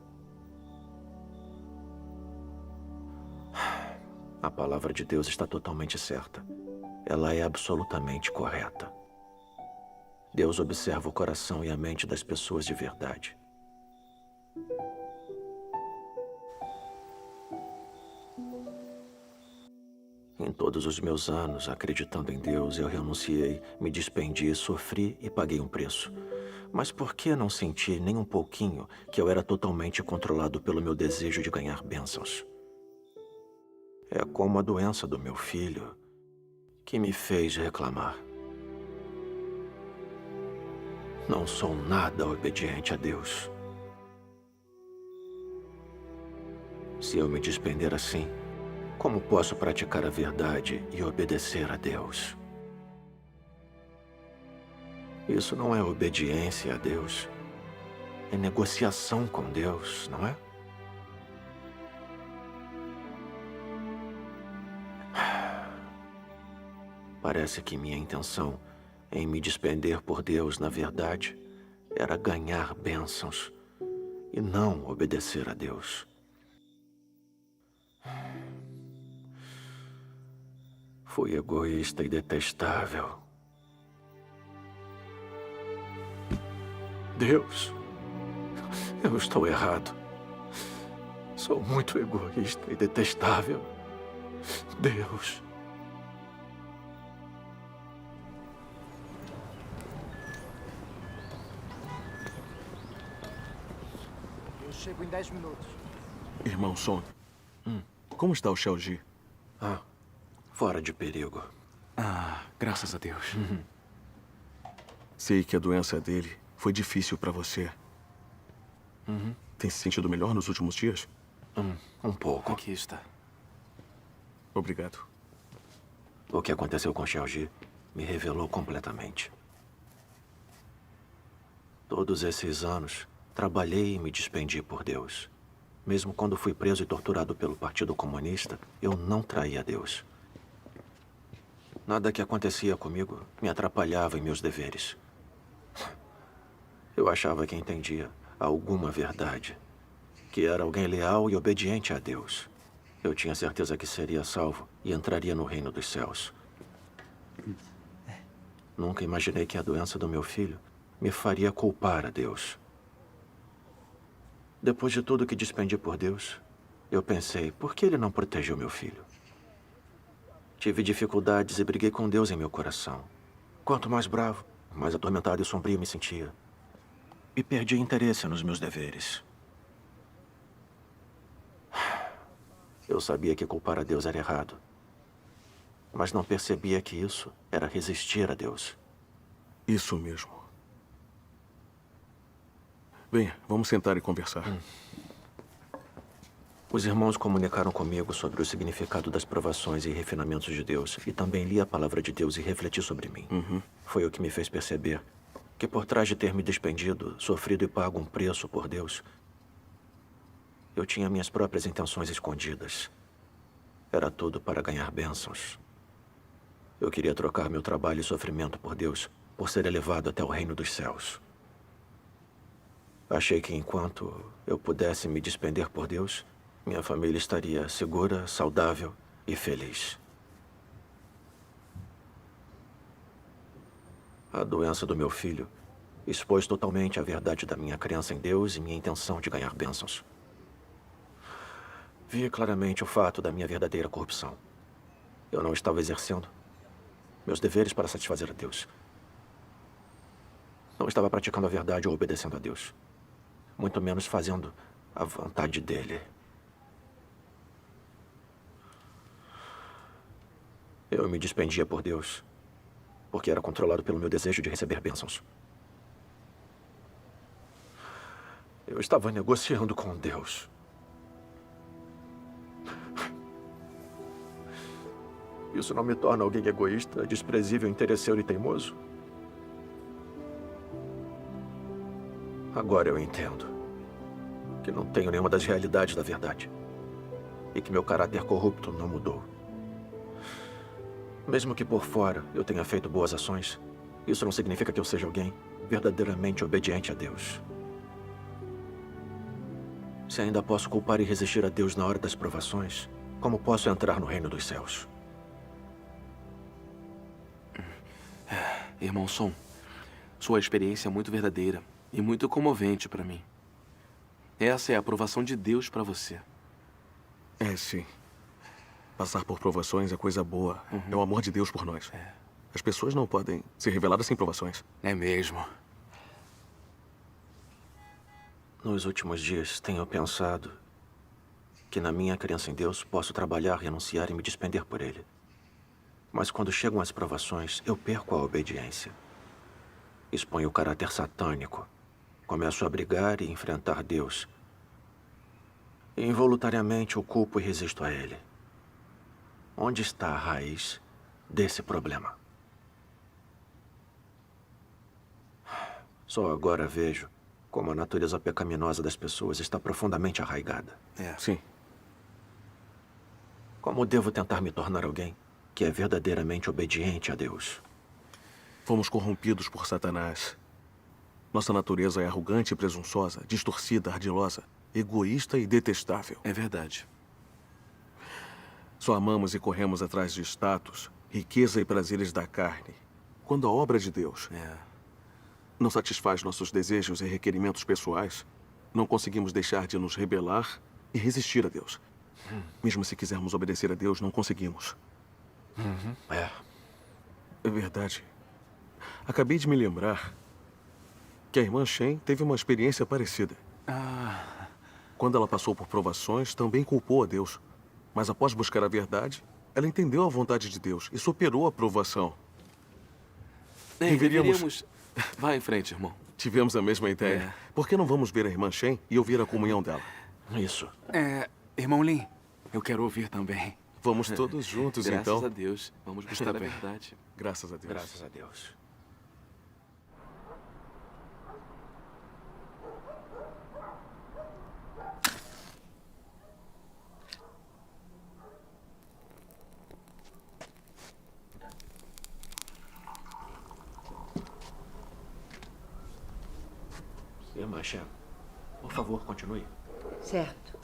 A palavra de Deus está totalmente certa. Ela é absolutamente correta. Deus observa o coração e a mente das pessoas de verdade. Em todos os meus anos, acreditando em Deus, eu renunciei, me despendi, sofri e paguei um preço. Mas por que não senti nem um pouquinho que eu era totalmente controlado pelo meu desejo de ganhar bênçãos? É como a doença do meu filho que me fez reclamar. Não sou nada obediente a Deus. Se eu me despender assim, como posso praticar a verdade e obedecer a Deus? Isso não é obediência a Deus. É negociação com Deus, não é? Parece que minha intenção em me despender por Deus, na verdade, era ganhar bênçãos e não obedecer a Deus. Fui egoísta e detestável. Deus, eu estou errado. Sou muito egoísta e detestável. Deus. Eu chego em 10 minutos. Irmão Song, como está o Xiaoji? Fora de perigo. Ah, graças a Deus. Sei que a doença dele foi difícil para você. Tem se sentido melhor nos últimos dias? Um pouco. Aqui está. Obrigado. O que aconteceu com Xiaoji me revelou completamente. Todos esses anos, trabalhei e me despendi por Deus. Mesmo quando fui preso e torturado pelo Partido Comunista, eu não traí a Deus. Nada que acontecia comigo me atrapalhava em meus deveres. Eu achava que entendia alguma verdade, que era alguém leal e obediente a Deus. Eu tinha certeza que seria salvo e entraria no reino dos céus. Nunca imaginei que a doença do meu filho me faria culpar a Deus. Depois de tudo que despendi por Deus, eu pensei, por que ele não protegeu meu filho? Tive dificuldades e briguei com Deus em meu coração. Quanto mais bravo, mais atormentado e sombrio me sentia. E perdi interesse nos meus deveres. Eu sabia que culpar a Deus era errado. Mas não percebia que isso era resistir a Deus. Isso mesmo. Venha, vamos sentar e conversar. Os irmãos comunicaram comigo sobre o significado das provações e refinamentos de Deus. E também li a palavra de Deus e refleti sobre mim. Foi o que me fez perceber que por trás de ter me despendido, sofrido e pago um preço por Deus, eu tinha minhas próprias intenções escondidas. Era tudo para ganhar bênçãos. Eu queria trocar meu trabalho e sofrimento por Deus, por ser elevado até o reino dos céus. Achei que enquanto eu pudesse me despender por Deus, minha família estaria segura, saudável e feliz. A doença do meu filho expôs totalmente a verdade da minha crença em Deus e minha intenção de ganhar bênçãos. Vi claramente o fato da minha verdadeira corrupção. Eu não estava exercendo meus deveres para satisfazer a Deus. Não estava praticando a verdade ou obedecendo a Deus. Muito menos fazendo a vontade dele. Eu me despendia por Deus, porque era controlado pelo meu desejo de receber bênçãos. Eu estava negociando com Deus. Isso não me torna alguém egoísta, desprezível, interesseiro e teimoso? Agora eu entendo que não tenho nenhuma das realidades da verdade e que meu caráter corrupto não mudou. Mesmo que por fora eu tenha feito boas ações, isso não significa que eu seja alguém verdadeiramente obediente a Deus. Se ainda posso culpar e resistir a Deus na hora das provações, como posso entrar no reino dos céus? Irmão Son, sua experiência é muito verdadeira e muito comovente para mim. Essa é a aprovação de Deus para você. É, sim. Passar por provações é coisa boa. É o amor de Deus por nós. As pessoas não podem ser reveladas sem provações. É mesmo. Nos últimos dias, tenho pensado que na minha crença em Deus posso trabalhar, renunciar e me despender por Ele. Mas quando chegam as provações, eu perco a obediência. Exponho o caráter satânico. Começo a brigar e enfrentar Deus. E involuntariamente o culpo e resisto a Ele. Onde está a raiz desse problema? Só agora vejo como a natureza pecaminosa das pessoas está profundamente arraigada. Sim. Como devo tentar me tornar alguém que é verdadeiramente obediente a Deus? Fomos corrompidos por Satanás. Nossa natureza é arrogante e presunçosa, distorcida, ardilosa, egoísta e detestável. É verdade. Só amamos e corremos atrás de status, riqueza e prazeres da carne, quando a obra de Deus não satisfaz nossos desejos e requerimentos pessoais, não conseguimos deixar de nos rebelar e resistir a Deus. Mesmo se quisermos obedecer a Deus, não conseguimos. É verdade. Acabei de me lembrar que a irmã Shen teve uma experiência parecida. Quando ela passou por provações, também culpou a Deus. Mas após buscar a verdade, Ela entendeu a vontade de Deus e superou a provação. Deveríamos... Vá em frente, irmão. Tivemos a mesma ideia. Por que não vamos ver a irmã Shen e ouvir a comunhão dela? Isso. Irmão Lin, eu quero ouvir também. Vamos todos juntos, então. Graças a Deus. Vamos buscar a verdade. Graças a Deus. Graças a Deus. Irmã Shen, por favor, continue. Certo.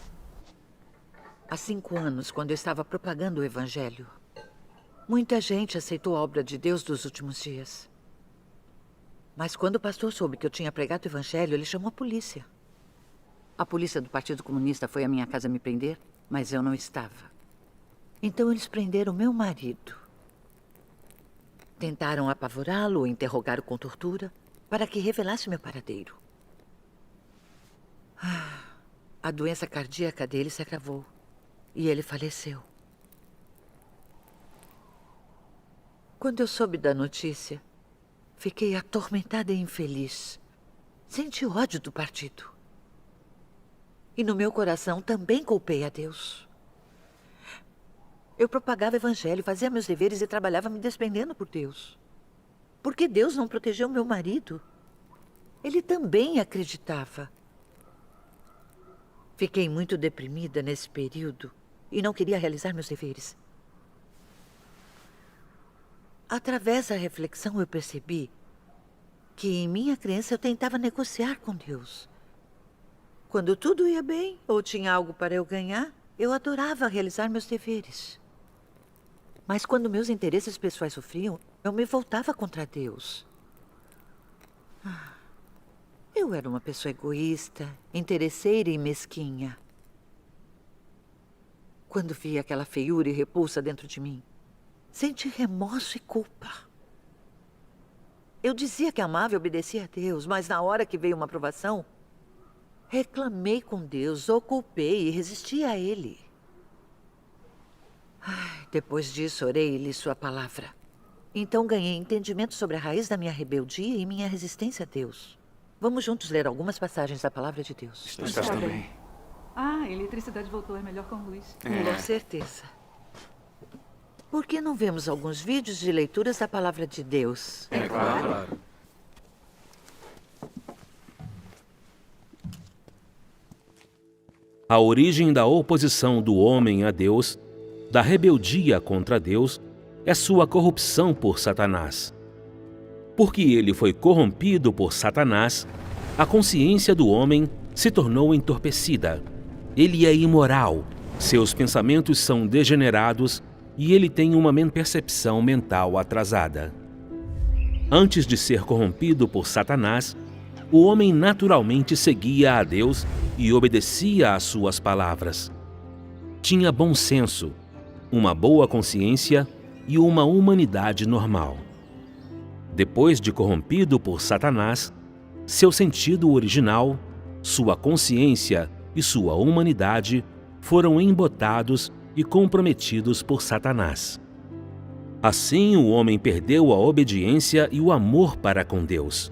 Há 5 anos, quando eu estava propagando o Evangelho, muita gente aceitou a obra de Deus dos últimos dias. Mas quando o pastor soube que eu tinha pregado o Evangelho, ele chamou a polícia. A polícia do Partido Comunista foi à minha casa me prender, mas eu não estava. Então eles prenderam meu marido. Tentaram apavorá-lo ou interrogá-lo com tortura para que revelasse meu paradeiro. A doença cardíaca dele se agravou e ele faleceu. Quando eu soube da notícia, fiquei atormentada e infeliz. Senti ódio do partido. E no meu coração também culpei a Deus. Eu propagava o Evangelho, fazia meus deveres e trabalhava me despendendo por Deus. Por que Deus não protegeu meu marido? Ele também acreditava. Fiquei muito deprimida nesse período e não queria realizar meus deveres. Através da reflexão, eu percebi que em minha crença eu tentava negociar com Deus. Quando tudo ia bem ou tinha algo para eu ganhar, eu adorava realizar meus deveres. Mas quando meus interesses pessoais sofriam, eu me voltava contra Deus. Eu era uma pessoa egoísta, interesseira e mesquinha. Quando vi aquela feiura e repulsa dentro de mim, senti remorso e culpa. Eu dizia que amava e obedecia a Deus, mas na hora que veio uma provação, reclamei com Deus, o culpei e resisti a Ele. Depois disso, orei e li sua palavra. Então ganhei entendimento sobre a raiz da minha rebeldia e minha resistência a Deus. Vamos juntos ler algumas passagens da palavra de Deus. Está bem. A eletricidade voltou, é melhor com luz. Com certeza. Por que não vemos alguns vídeos de leituras da palavra de Deus? É claro. A origem da oposição do homem a Deus, da rebeldia contra Deus, é sua corrupção por Satanás. Porque ele foi corrompido por Satanás, a consciência do homem se tornou entorpecida. Ele é imoral, seus pensamentos são degenerados e ele tem uma percepção mental atrasada. Antes de ser corrompido por Satanás, o homem naturalmente seguia a Deus e obedecia às suas palavras. Tinha bom senso, uma boa consciência e uma humanidade normal. Depois de corrompido por Satanás, seu sentido original, sua consciência e sua humanidade foram embotados e comprometidos por Satanás. Assim, o homem perdeu a obediência e o amor para com Deus.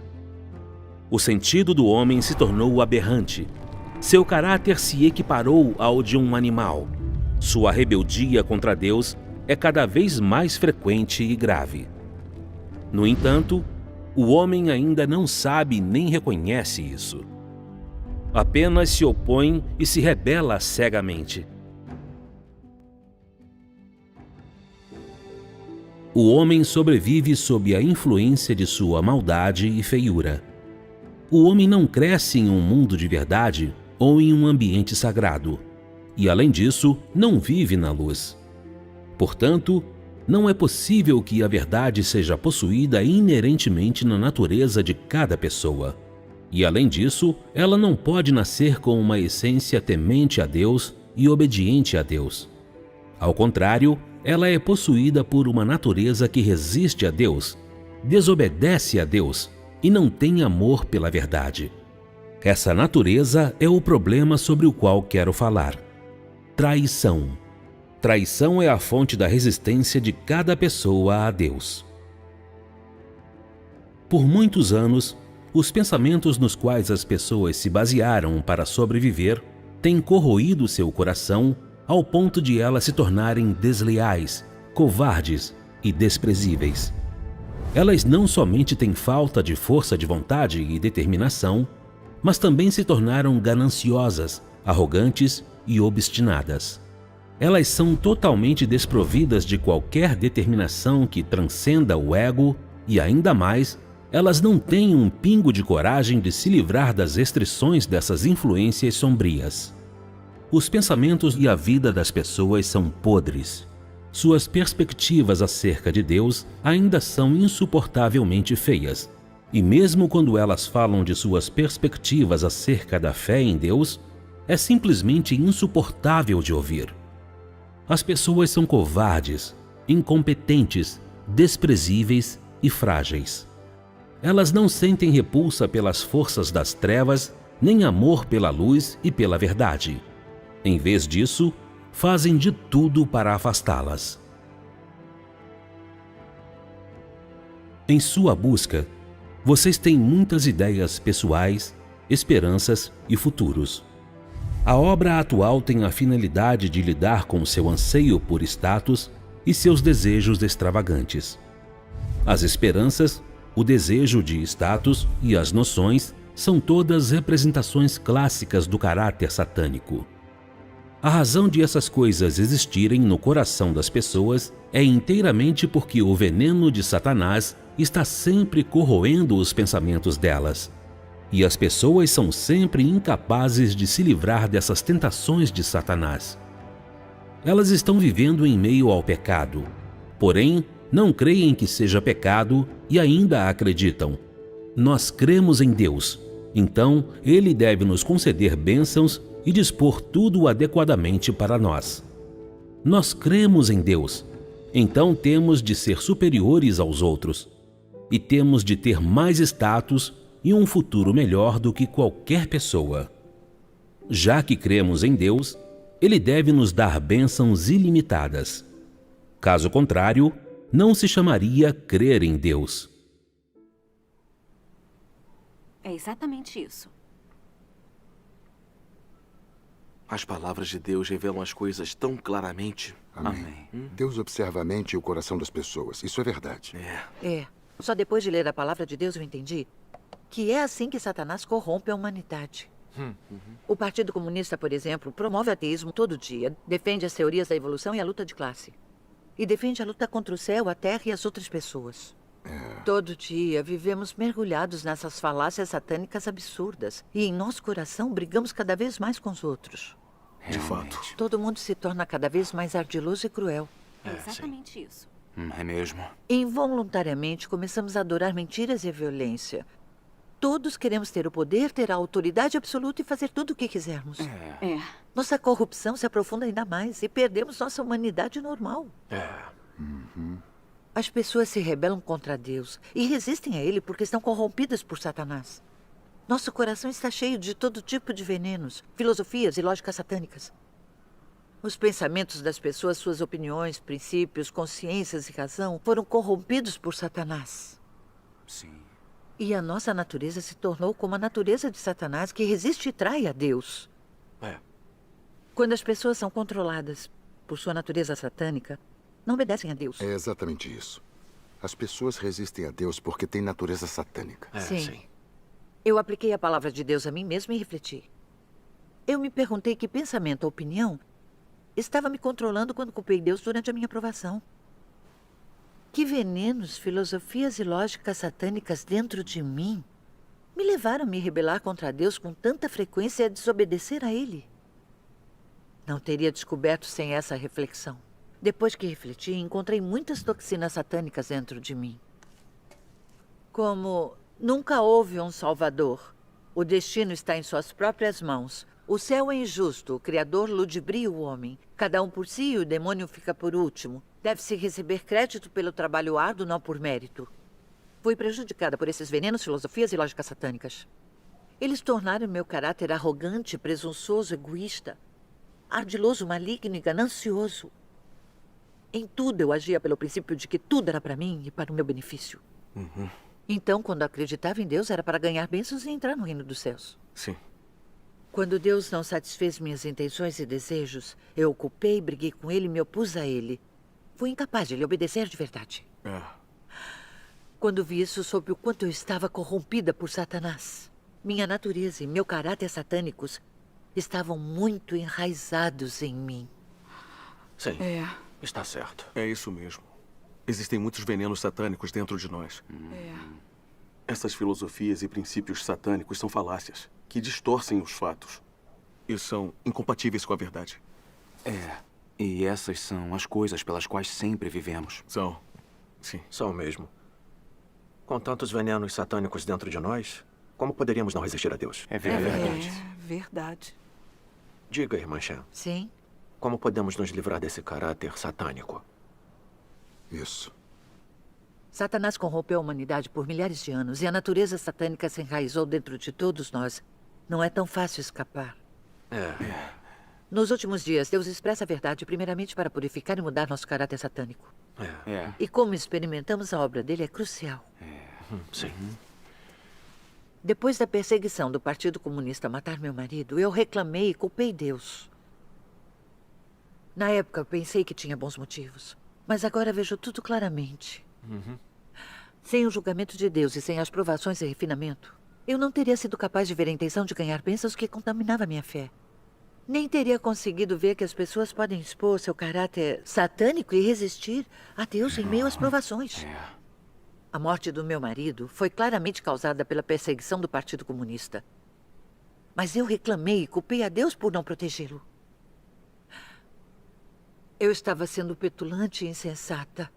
O sentido do homem se tornou aberrante. Seu caráter se equiparou ao de um animal. Sua rebeldia contra Deus é cada vez mais frequente e grave. No entanto, o homem ainda não sabe nem reconhece isso. Apenas se opõe e se rebela cegamente. O homem sobrevive sob a influência de sua maldade e feiura. O homem não cresce em um mundo de verdade ou em um ambiente sagrado. E, além disso, não vive na luz. Portanto, não é possível que a verdade seja possuída inerentemente na natureza de cada pessoa. E, além disso, ela não pode nascer com uma essência temente a Deus e obediente a Deus. Ao contrário, ela é possuída por uma natureza que resiste a Deus, desobedece a Deus e não tem amor pela verdade. Essa natureza é o problema sobre o qual quero falar. Traição. Traição é a fonte da resistência de cada pessoa a Deus. Por muitos anos, os pensamentos nos quais as pessoas se basearam para sobreviver têm corroído seu coração ao ponto de elas se tornarem desleais, covardes e desprezíveis. Elas não somente têm falta de força de vontade e determinação, mas também se tornaram gananciosas, arrogantes e obstinadas. Elas são totalmente desprovidas de qualquer determinação que transcenda o ego e, ainda mais, elas não têm um pingo de coragem de se livrar das restrições dessas influências sombrias. Os pensamentos e a vida das pessoas são podres. Suas perspectivas acerca de Deus ainda são insuportavelmente feias. E mesmo quando elas falam de suas perspectivas acerca da fé em Deus, é simplesmente insuportável de ouvir. As pessoas são covardes, incompetentes, desprezíveis e frágeis. Elas não sentem repulsa pelas forças das trevas, nem amor pela luz e pela verdade. Em vez disso, fazem de tudo para afastá-las. Em sua busca, vocês têm muitas ideias pessoais, esperanças e futuros. A obra atual tem a finalidade de lidar com seu anseio por status e seus desejos extravagantes. As esperanças, o desejo de status e as noções são todas representações clássicas do caráter satânico. A razão de essas coisas existirem no coração das pessoas é inteiramente porque o veneno de Satanás está sempre corroendo os pensamentos delas. E as pessoas são sempre incapazes de se livrar dessas tentações de Satanás. Elas estão vivendo em meio ao pecado, porém não creem que seja pecado e ainda acreditam. Nós cremos em Deus, então Ele deve nos conceder bênçãos e dispor tudo adequadamente para nós. Nós cremos em Deus, então temos de ser superiores aos outros e temos de ter mais status e um futuro melhor do que qualquer pessoa. Já que cremos em Deus, Ele deve nos dar bênçãos ilimitadas. Caso contrário, não se chamaria crer em Deus. É exatamente isso. As palavras de Deus revelam as coisas tão claramente. Amém. Deus observa a mente e o coração das pessoas. Isso é verdade. Só depois de ler a palavra de Deus eu entendi que é assim que Satanás corrompe a humanidade. O Partido Comunista, por exemplo, promove o ateísmo todo dia, defende as teorias da evolução e a luta de classe. E defende a luta contra o céu, a terra e as outras pessoas. Todo dia vivemos mergulhados nessas falácias satânicas absurdas. E em nosso coração brigamos cada vez mais com os outros. De fato. Todo mundo se torna cada vez mais ardiloso e cruel. É exatamente isso. É mesmo. Involuntariamente começamos a adorar mentiras e a violência. Todos queremos ter o poder, ter a autoridade absoluta e fazer tudo o que quisermos. Nossa corrupção se aprofunda ainda mais e perdemos nossa humanidade normal. As pessoas se rebelam contra Deus e resistem a Ele porque estão corrompidas por Satanás. Nosso coração está cheio de todo tipo de venenos, filosofias e lógicas satânicas. Os pensamentos das pessoas, suas opiniões, princípios, consciências e razão foram corrompidos por Satanás. Sim. E a nossa natureza se tornou como a natureza de Satanás, que resiste e trai a Deus. Quando as pessoas são controladas por sua natureza satânica, não obedecem a Deus. É exatamente isso. As pessoas resistem a Deus porque têm natureza satânica. Sim. Eu apliquei a palavra de Deus a mim mesma e refleti. Eu me perguntei que pensamento ou opinião estava me controlando quando culpei Deus durante a minha provação. Que venenos, filosofias e lógicas satânicas dentro de mim me levaram a me rebelar contra Deus com tanta frequência e a desobedecer a Ele. Não teria descoberto sem essa reflexão. Depois que refleti, encontrei muitas toxinas satânicas dentro de mim. Como nunca houve um Salvador. O destino está em suas próprias mãos. O céu é injusto, o Criador ludibria o homem. Cada um por si e o demônio fica por último. Deve-se receber crédito pelo trabalho árduo, não por mérito. Fui prejudicada por esses venenos, filosofias e lógicas satânicas. Eles tornaram meu caráter arrogante, presunçoso, egoísta, ardiloso, maligno e ganancioso. Em tudo eu agia pelo princípio de que tudo era para mim e para o meu benefício. Então, quando acreditava em Deus, era para ganhar bênçãos e entrar no reino dos céus. Sim. Quando Deus não satisfez minhas intenções e desejos, eu o culpei, briguei com ele e me opus a ele. Fui incapaz de lhe obedecer de verdade. Quando vi isso, soube o quanto eu estava corrompida por Satanás. Minha natureza e meu caráter satânicos estavam muito enraizados em mim. Sim, está certo. É isso mesmo. Existem muitos venenos satânicos dentro de nós. Essas filosofias e princípios satânicos são falácias que distorcem os fatos e são incompatíveis com a verdade. E essas são as coisas pelas quais sempre vivemos. São. Sim. São mesmo. Com tantos venenos satânicos dentro de nós, como poderíamos não resistir a Deus? É verdade. Verdade. Diga, irmã Shan. Sim? Como podemos nos livrar desse caráter satânico? Isso. Satanás corrompeu a humanidade por milhares de anos e a natureza satânica se enraizou dentro de todos nós. Não é tão fácil escapar. Nos últimos dias, Deus expressa a verdade primeiramente para purificar e mudar nosso caráter satânico. E como experimentamos a obra dele é crucial. Sim. Depois da perseguição do Partido Comunista a matar meu marido, eu reclamei e culpei Deus. Na época, eu pensei que tinha bons motivos. Mas agora vejo tudo claramente. Sem o julgamento de Deus e sem as provações e refinamento, eu não teria sido capaz de ver a intenção de ganhar bênçãos que contaminava minha fé. Nem teria conseguido ver que as pessoas podem expor seu caráter satânico e resistir a Deus em meio às provações. A morte do meu marido foi claramente causada pela perseguição do Partido Comunista. Mas eu reclamei e culpei a Deus por não protegê-lo. Eu estava sendo petulante e insensata.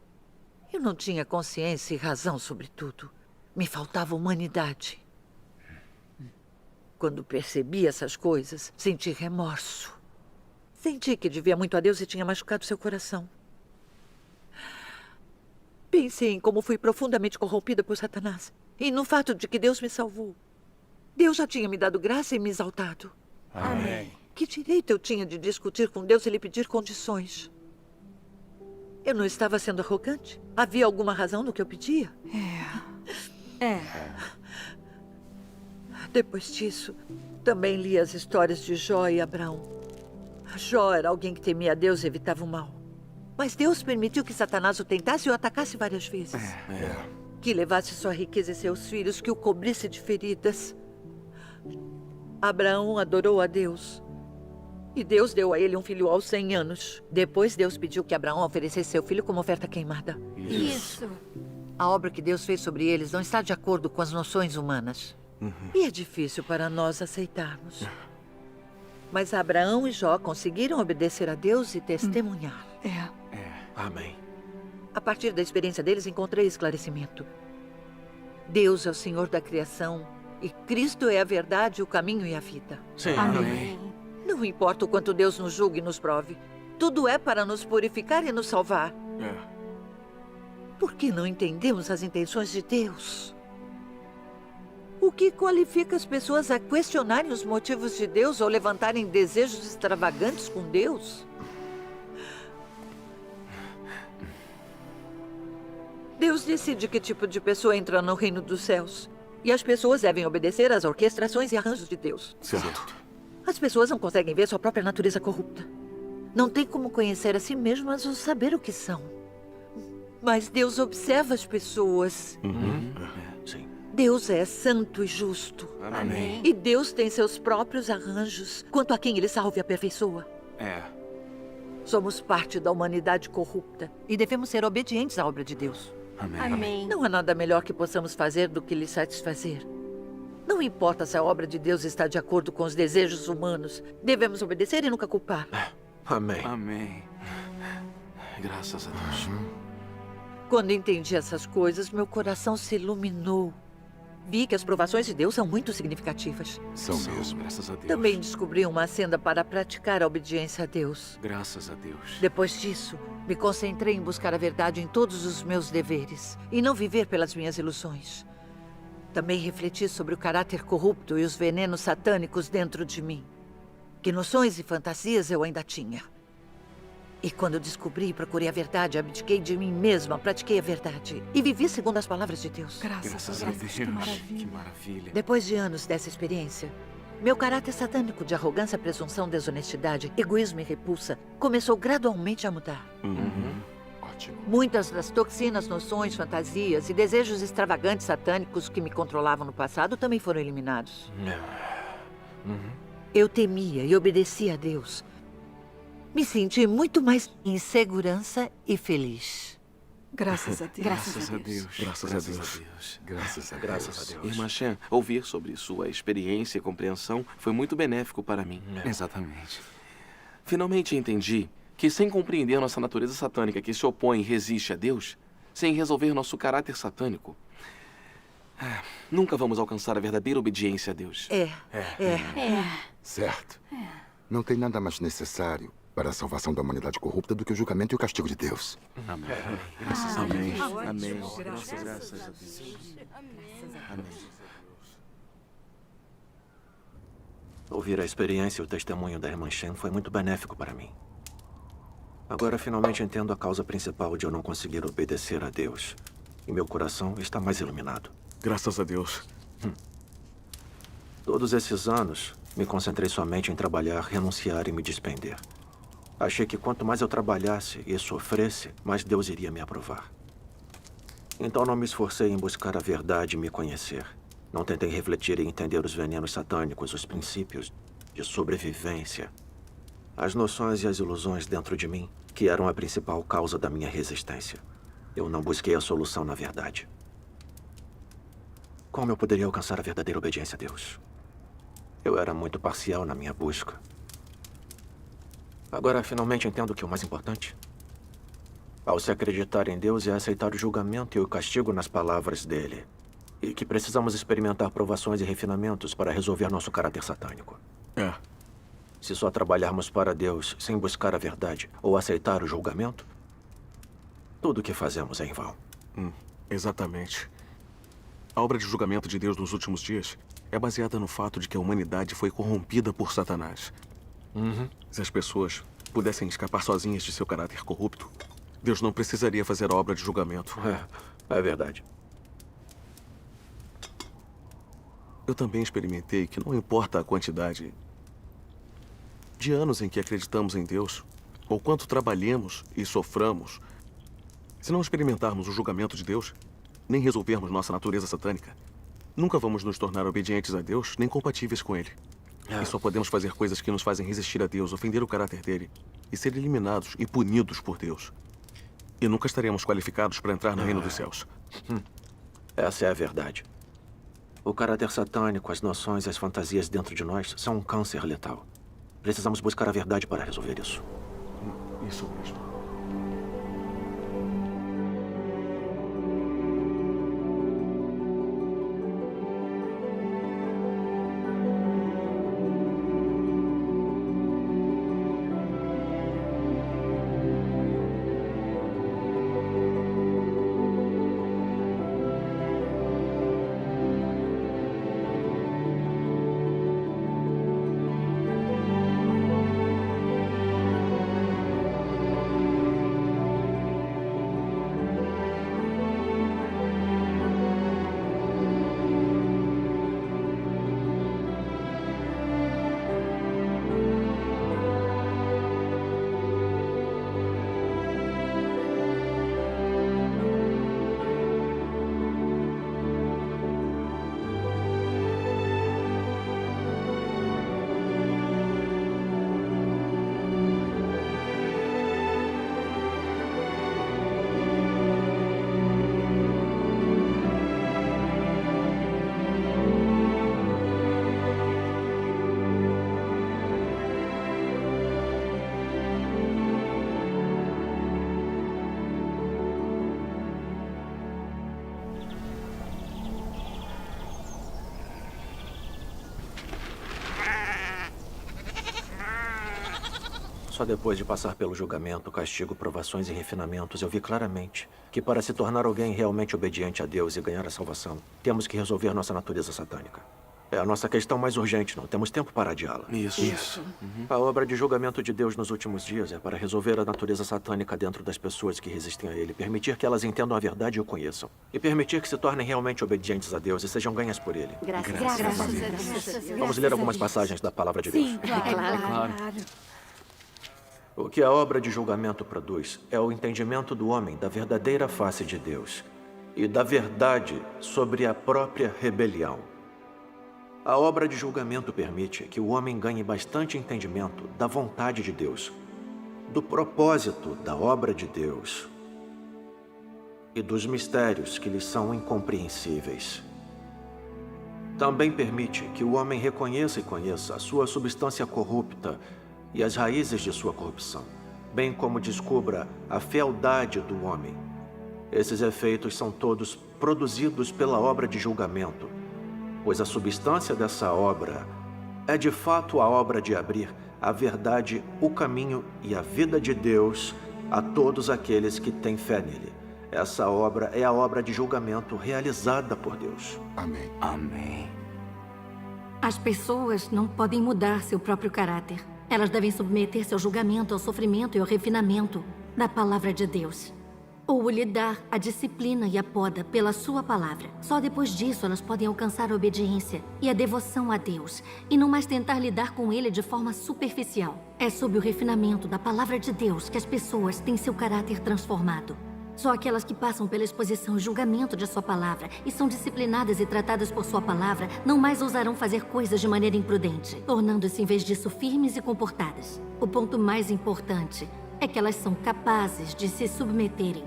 Eu não tinha consciência e razão sobre tudo. Me faltava humanidade. Quando percebi essas coisas, senti remorso. Senti que devia muito a Deus e tinha machucado seu coração. Pensei em como fui profundamente corrompida por Satanás e no fato de que Deus me salvou. Deus já tinha me dado graça e me exaltado. Amém. Que direito eu tinha de discutir com Deus e lhe pedir condições? Eu não estava sendo arrogante? Havia alguma razão no que eu pedia? Depois disso, também li as histórias de Jó e Abraão. Jó era alguém que temia a Deus e evitava o mal. Mas Deus permitiu que Satanás o tentasse e o atacasse várias vezes. Que levasse sua riqueza e seus filhos, que o cobrisse de feridas. Abraão adorou a Deus. E Deus deu a ele um filho aos 100 anos. Depois Deus pediu que Abraão oferecesse seu filho como oferta queimada. Isso. A obra que Deus fez sobre eles não está de acordo com as noções humanas. E é difícil para nós aceitarmos. Mas Abraão e Jó conseguiram obedecer a Deus e testemunhar. Amém. A partir da experiência deles, encontrei esclarecimento. Deus é o Senhor da criação e Cristo é a verdade, o caminho e a vida. Sim. Amém. Não importa o quanto Deus nos julgue e nos prove. Tudo é para nos purificar e nos salvar. Por que não entendemos as intenções de Deus? O que qualifica as pessoas a questionarem os motivos de Deus ou levantarem desejos extravagantes com Deus? Deus decide que tipo de pessoa entra no reino dos céus. E as pessoas devem obedecer às orquestrações e arranjos de Deus. Certo. As pessoas não conseguem ver sua própria natureza corrupta. Não tem como conhecer a si mesmas ou saber o que são. Mas Deus observa as pessoas. Sim. Deus é santo e justo. Amém. E Deus tem seus próprios arranjos quanto a quem ele salva e aperfeiçoa. Somos parte da humanidade corrupta e devemos ser obedientes à obra de Deus. Amém. Não há nada melhor que possamos fazer do que lhe satisfazer. Não importa se a obra de Deus está de acordo com os desejos humanos. Devemos obedecer e nunca culpar. Amém. Amém. Graças a Deus. Quando entendi essas coisas, meu coração se iluminou. Vi que as provações de Deus são muito significativas. São mesmo. Graças a Deus. Também descobri uma senda para praticar a obediência a Deus. Graças a Deus. Depois disso, me concentrei em buscar a verdade em todos os meus deveres e não viver pelas minhas ilusões. Também refleti sobre o caráter corrupto e os venenos satânicos dentro de mim. Que noções e fantasias eu ainda tinha. E quando descobri e procurei a verdade, abdiquei de mim mesma, pratiquei a verdade. E vivi segundo as palavras de Deus. Graças a Deus. Que maravilha. Depois de anos dessa experiência, meu caráter satânico de arrogância, presunção, desonestidade, egoísmo e repulsa começou gradualmente a mudar. Ótimo. Muitas das toxinas, noções, fantasias e desejos extravagantes satânicos que me controlavam no passado também foram eliminados. Eu temia e obedecia a Deus. Me senti muito mais em segurança e feliz. Graças a Deus. Graças a Deus. Graças a Deus. Graças a Deus. Irmã Shan, ouvir sobre sua experiência e compreensão foi muito benéfico para mim. Exatamente. Finalmente entendi que, sem compreender nossa natureza satânica que se opõe e resiste a Deus, sem resolver nosso caráter satânico, nunca vamos alcançar a verdadeira obediência a Deus. Certo. Não tem nada mais necessário para a salvação da humanidade corrupta do que o julgamento e o castigo de Deus. Amém. Graças a Amém. Deus. Amém. Graças a Deus. Amém. Ouvir a experiência e o testemunho da irmã Shen foi muito benéfico para mim. Agora finalmente entendo a causa principal de eu não conseguir obedecer a Deus. E meu coração está mais iluminado. Graças a Deus. Todos esses anos, me concentrei somente em trabalhar, renunciar e me despender. Achei que quanto mais eu trabalhasse e sofresse, mais Deus iria me aprovar. Então não me esforcei em buscar a verdade e me conhecer. Não tentei refletir e entender os venenos satânicos, os princípios de sobrevivência, as noções e as ilusões dentro de mim, que eram a principal causa da minha resistência. Eu não busquei a solução na verdade. Como eu poderia alcançar a verdadeira obediência a Deus? Eu era muito parcial na minha busca. Agora, finalmente entendo que o mais importante, ao se acreditar em Deus, é aceitar o julgamento e o castigo nas palavras dele. E que precisamos experimentar provações e refinamentos para resolver nosso caráter satânico. Se só trabalharmos para Deus sem buscar a verdade ou aceitar o julgamento, tudo o que fazemos é em vão. Exatamente. A obra de julgamento de Deus nos últimos dias é baseada no fato de que a humanidade foi corrompida por Satanás. Se as pessoas pudessem escapar sozinhas de seu caráter corrupto, Deus não precisaria fazer a obra de julgamento. É verdade. Eu também experimentei que não importa a quantidade de anos em que acreditamos em Deus, ou quanto trabalhemos e soframos, se não experimentarmos o julgamento de Deus, nem resolvermos nossa natureza satânica, nunca vamos nos tornar obedientes a Deus, nem compatíveis com Ele. E só podemos fazer coisas que nos fazem resistir a Deus, ofender o caráter dele e ser eliminados e punidos por Deus. E nunca estaremos qualificados para entrar no reino dos céus. Essa é a verdade. O caráter satânico, as noções e as fantasias dentro de nós são um câncer letal. Precisamos buscar a verdade para resolver isso. Isso mesmo. Só depois de passar pelo julgamento, castigo, provações e refinamentos, eu vi claramente que para se tornar alguém realmente obediente a Deus e ganhar a salvação, temos que resolver nossa natureza satânica. É a nossa questão mais urgente, não temos tempo para adiá-la. Isso. A obra de julgamento de Deus nos últimos dias é para resolver a natureza satânica dentro das pessoas que resistem a ele, permitir que elas entendam a verdade e o conheçam, e permitir que se tornem realmente obedientes a Deus e sejam ganhas por ele. Graças a Deus. Vamos ler algumas passagens da palavra de Deus. Sim, claro. O que a obra de julgamento produz é o entendimento do homem da verdadeira face de Deus e da verdade sobre a própria rebelião. A obra de julgamento permite que o homem ganhe bastante entendimento da vontade de Deus, do propósito da obra de Deus e dos mistérios que lhes são incompreensíveis. Também permite que o homem reconheça e conheça a sua substância corrupta e as raízes de sua corrupção, bem como descubra a fealdade do homem. Esses efeitos são todos produzidos pela obra de julgamento, pois a substância dessa obra é de fato a obra de abrir a verdade, o caminho e a vida de Deus a todos aqueles que têm fé nele. Essa obra é a obra de julgamento realizada por Deus. Amém. Amém. As pessoas não podem mudar seu próprio caráter. Elas devem submeter-se ao julgamento, ao sofrimento e ao refinamento da palavra de Deus. Ou lhe dar a disciplina e a poda pela sua palavra. Só depois disso elas podem alcançar a obediência e a devoção a Deus, e não mais tentar lidar com ele de forma superficial. É sob o refinamento da palavra de Deus que as pessoas têm seu caráter transformado. Só aquelas que passam pela exposição e julgamento de sua palavra e são disciplinadas e tratadas por sua palavra não mais ousarão fazer coisas de maneira imprudente, tornando-se em vez disso firmes e comportadas. O ponto mais importante é que elas são capazes de se submeterem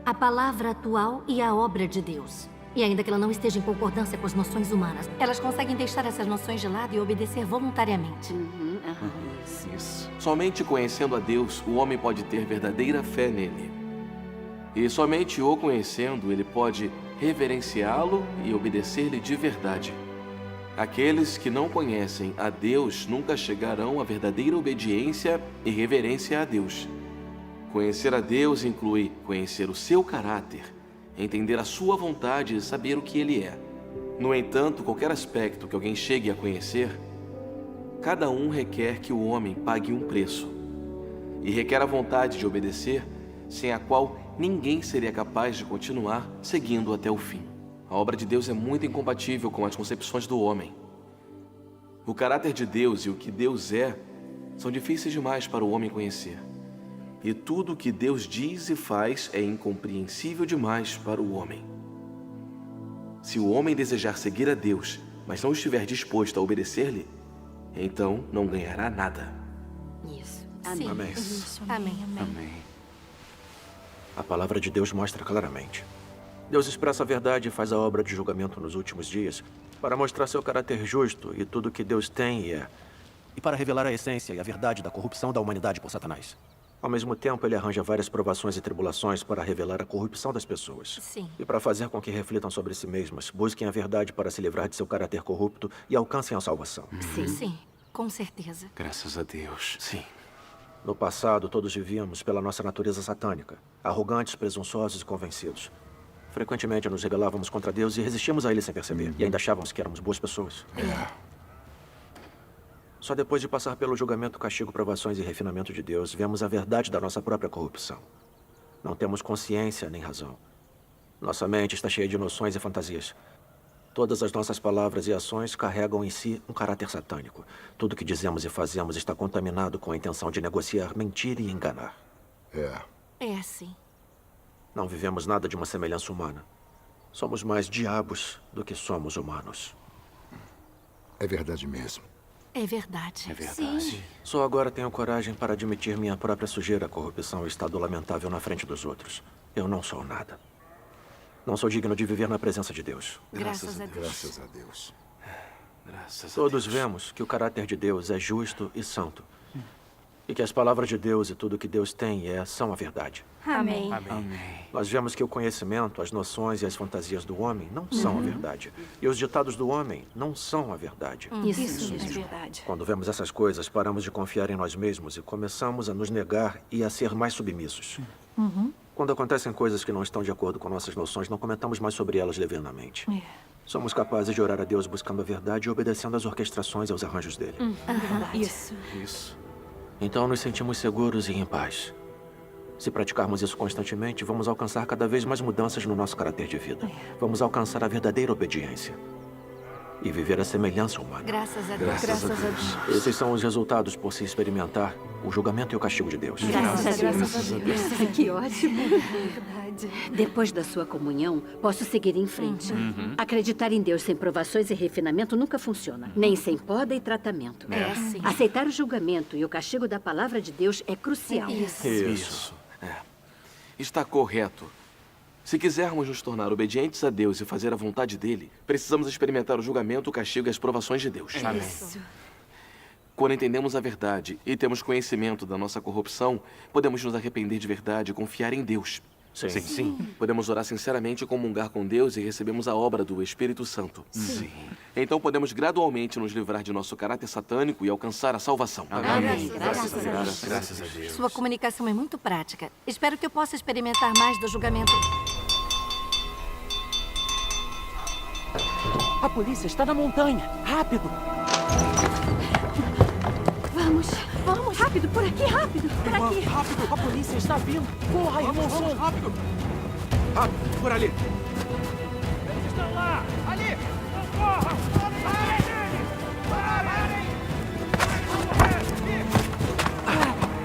à palavra atual e à obra de Deus. E ainda que ela não esteja em concordância com as noções humanas, elas conseguem deixar essas noções de lado e obedecer voluntariamente. Isso. Somente conhecendo a Deus, o homem pode ter verdadeira fé nele. E somente o conhecendo, ele pode reverenciá-lo e obedecer-lhe de verdade. Aqueles que não conhecem a Deus nunca chegarão à verdadeira obediência e reverência a Deus. Conhecer a Deus inclui conhecer o seu caráter, entender a sua vontade e saber o que ele é. No entanto, qualquer aspecto que alguém chegue a conhecer, cada um requer que o homem pague um preço. E requer a vontade de obedecer, sem a qual ninguém seria capaz de continuar seguindo até o fim. A obra de Deus é muito incompatível com as concepções do homem. O caráter de Deus e o que Deus é são difíceis demais para o homem conhecer. E tudo o que Deus diz e faz é incompreensível demais para o homem. Se o homem desejar seguir a Deus, mas não estiver disposto a obedecer-lhe, então não ganhará nada. Isso. Amém. Amém. Amém. A palavra de Deus mostra claramente. Deus expressa a verdade e faz a obra de julgamento nos últimos dias para mostrar seu caráter justo e tudo o que Deus tem e é, e para revelar a essência e a verdade da corrupção da humanidade por Satanás. Ao mesmo tempo, ele arranja várias provações e tribulações para revelar a corrupção das pessoas. Sim. E para fazer com que reflitam sobre si mesmas, busquem a verdade para se livrar de seu caráter corrupto e alcancem a salvação. Sim, com certeza. Graças a Deus. Sim. No passado, todos vivíamos pela nossa natureza satânica, arrogantes, presunçosos e convencidos. Frequentemente nos rebelávamos contra Deus e resistíamos a Ele sem perceber. E ainda achávamos que éramos boas pessoas. Só depois de passar pelo julgamento, castigo, provações e refinamento de Deus, vemos a verdade da nossa própria corrupção. Não temos consciência nem razão. Nossa mente está cheia de noções e fantasias. Todas as nossas palavras e ações carregam em si um caráter satânico. Tudo que dizemos e fazemos está contaminado com a intenção de negociar, mentir e enganar. É assim. Não vivemos nada de uma semelhança humana. Somos mais diabos do que somos humanos. É verdade mesmo. É verdade. É verdade. Sim. Só agora tenho coragem para admitir minha própria sujeira, corrupção e estado lamentável na frente dos outros. Eu não sou nada. Não sou digno de viver na presença de Deus. Graças a Deus. Graças a Deus. Todos vemos que o caráter de Deus é justo e santo. E que as palavras de Deus e tudo que Deus tem e é são a verdade. Amém. Nós vemos que o conhecimento, as noções e as fantasias do homem não são a verdade. E os ditados do homem não são a verdade. Isso é verdade. Quando vemos essas coisas, paramos de confiar em nós mesmos e começamos a nos negar e a ser mais submissos. Quando acontecem coisas que não estão de acordo com nossas noções, não comentamos mais sobre elas levianamente. Somos capazes de orar a Deus buscando a verdade e obedecendo às orquestrações e aos arranjos dele. Isso. Isso. Então nos sentimos seguros e em paz. Se praticarmos isso constantemente, vamos alcançar cada vez mais mudanças no nosso caráter de vida. Vamos alcançar a verdadeira obediência. E viver a semelhança humana. Graças a Deus. Graças a Deus. Esses são os resultados por se experimentar o julgamento e o castigo de Deus. Graças a Deus. Que ótimo. Verdade. Depois da sua comunhão, posso seguir em frente. Acreditar em Deus sem provações e refinamento nunca funciona. Nem sem poda e tratamento. É, sim. Aceitar o julgamento e o castigo da palavra de Deus é crucial. Isso. Está correto. Se quisermos nos tornar obedientes a Deus e fazer a vontade dele, precisamos experimentar o julgamento, o castigo e as provações de Deus. Isso. Quando entendemos a verdade e temos conhecimento da nossa corrupção, podemos nos arrepender de verdade e confiar em Deus. Sim. Podemos orar sinceramente e comungar com Deus e recebemos a obra do Espírito Santo. Sim. Então podemos gradualmente nos livrar de nosso caráter satânico e alcançar a salvação. Amém. Graças a Deus. Sua comunicação é muito prática. Espero que eu possa experimentar mais do julgamento. A polícia está na montanha. Rápido! Vamos, rápido, por aqui, rápido, por aqui. Rápido, a polícia está vindo. Corra, irmão Som. Rápido! Rápido, por ali! Eles estão lá! Ali! Corra!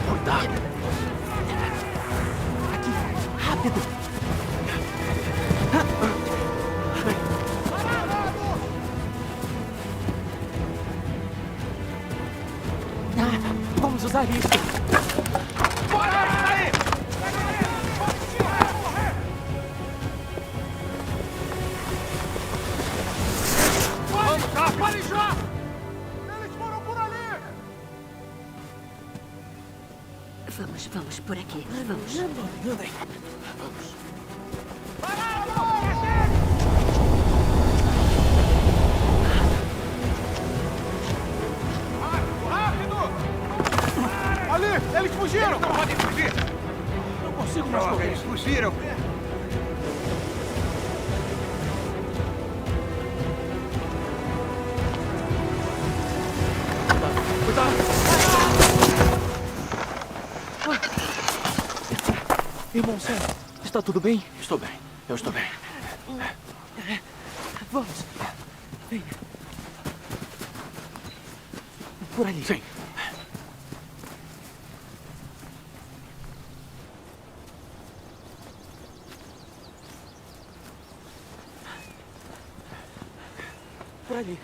Cuidado! Aqui, rápido! Vamos usar isso. Pare já! Eles foram por ali! Vamos por aqui. Vamos. Andem. Ali! Eles fugiram! Eles não podem fugir! Não consigo mais correr. Eles fugiram! Cuidado! Irmão Sam, está tudo bem? Estou bem. Eu estou bem. Vamos. Venha. Por ali. Sim. Por ali.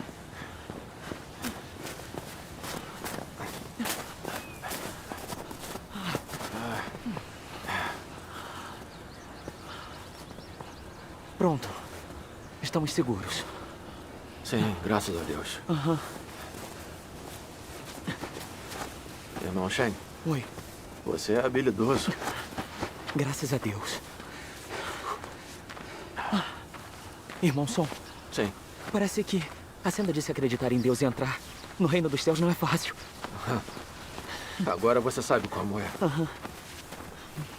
Pronto. Estamos seguros. Sim, graças a Deus. Irmão Shen. Oi. Você é habilidoso. Graças a Deus. Irmão Som. Sim. Parece que a Senda disse acreditar em Deus e entrar no reino dos céus não é fácil. Agora você sabe como é.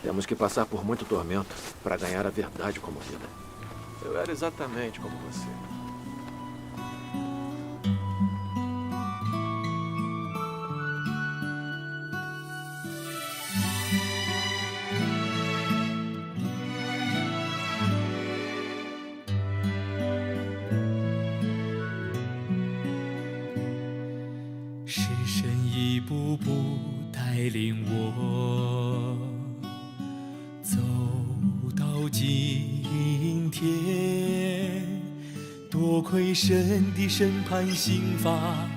Temos que passar por muito tormento para ganhar a verdade como vida. Eu era exatamente como você.神的审判刑罚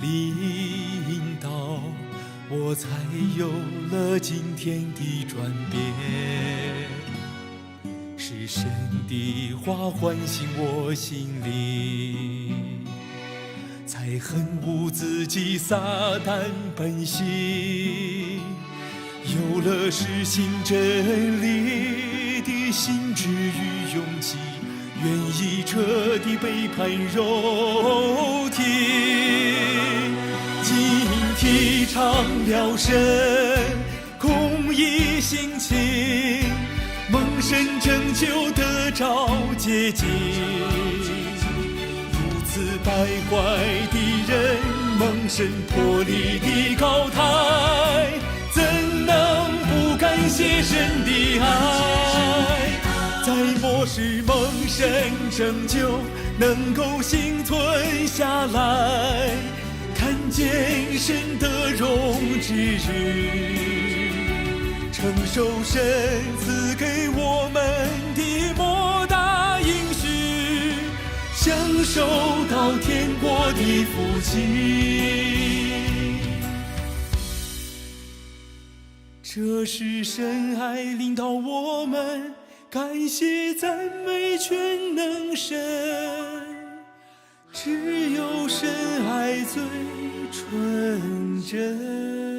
领导，我才有了今天的转变。是神的话唤醒我心灵，才恨恶自己撒旦本性，有了实行真理的心智与勇气。愿意彻底背叛肉体，今提倡了神公义性情，蒙神拯救得着捷径。此败坏的人蒙神脱离的高台，怎能不感谢神的爱？在末世蒙神拯救，能够幸存下来，看见神的荣之日，承受神赐给我们的莫大应许，享受到天国的福气。这是神爱领导我们，感谢赞美全能神，只有神爱最纯真。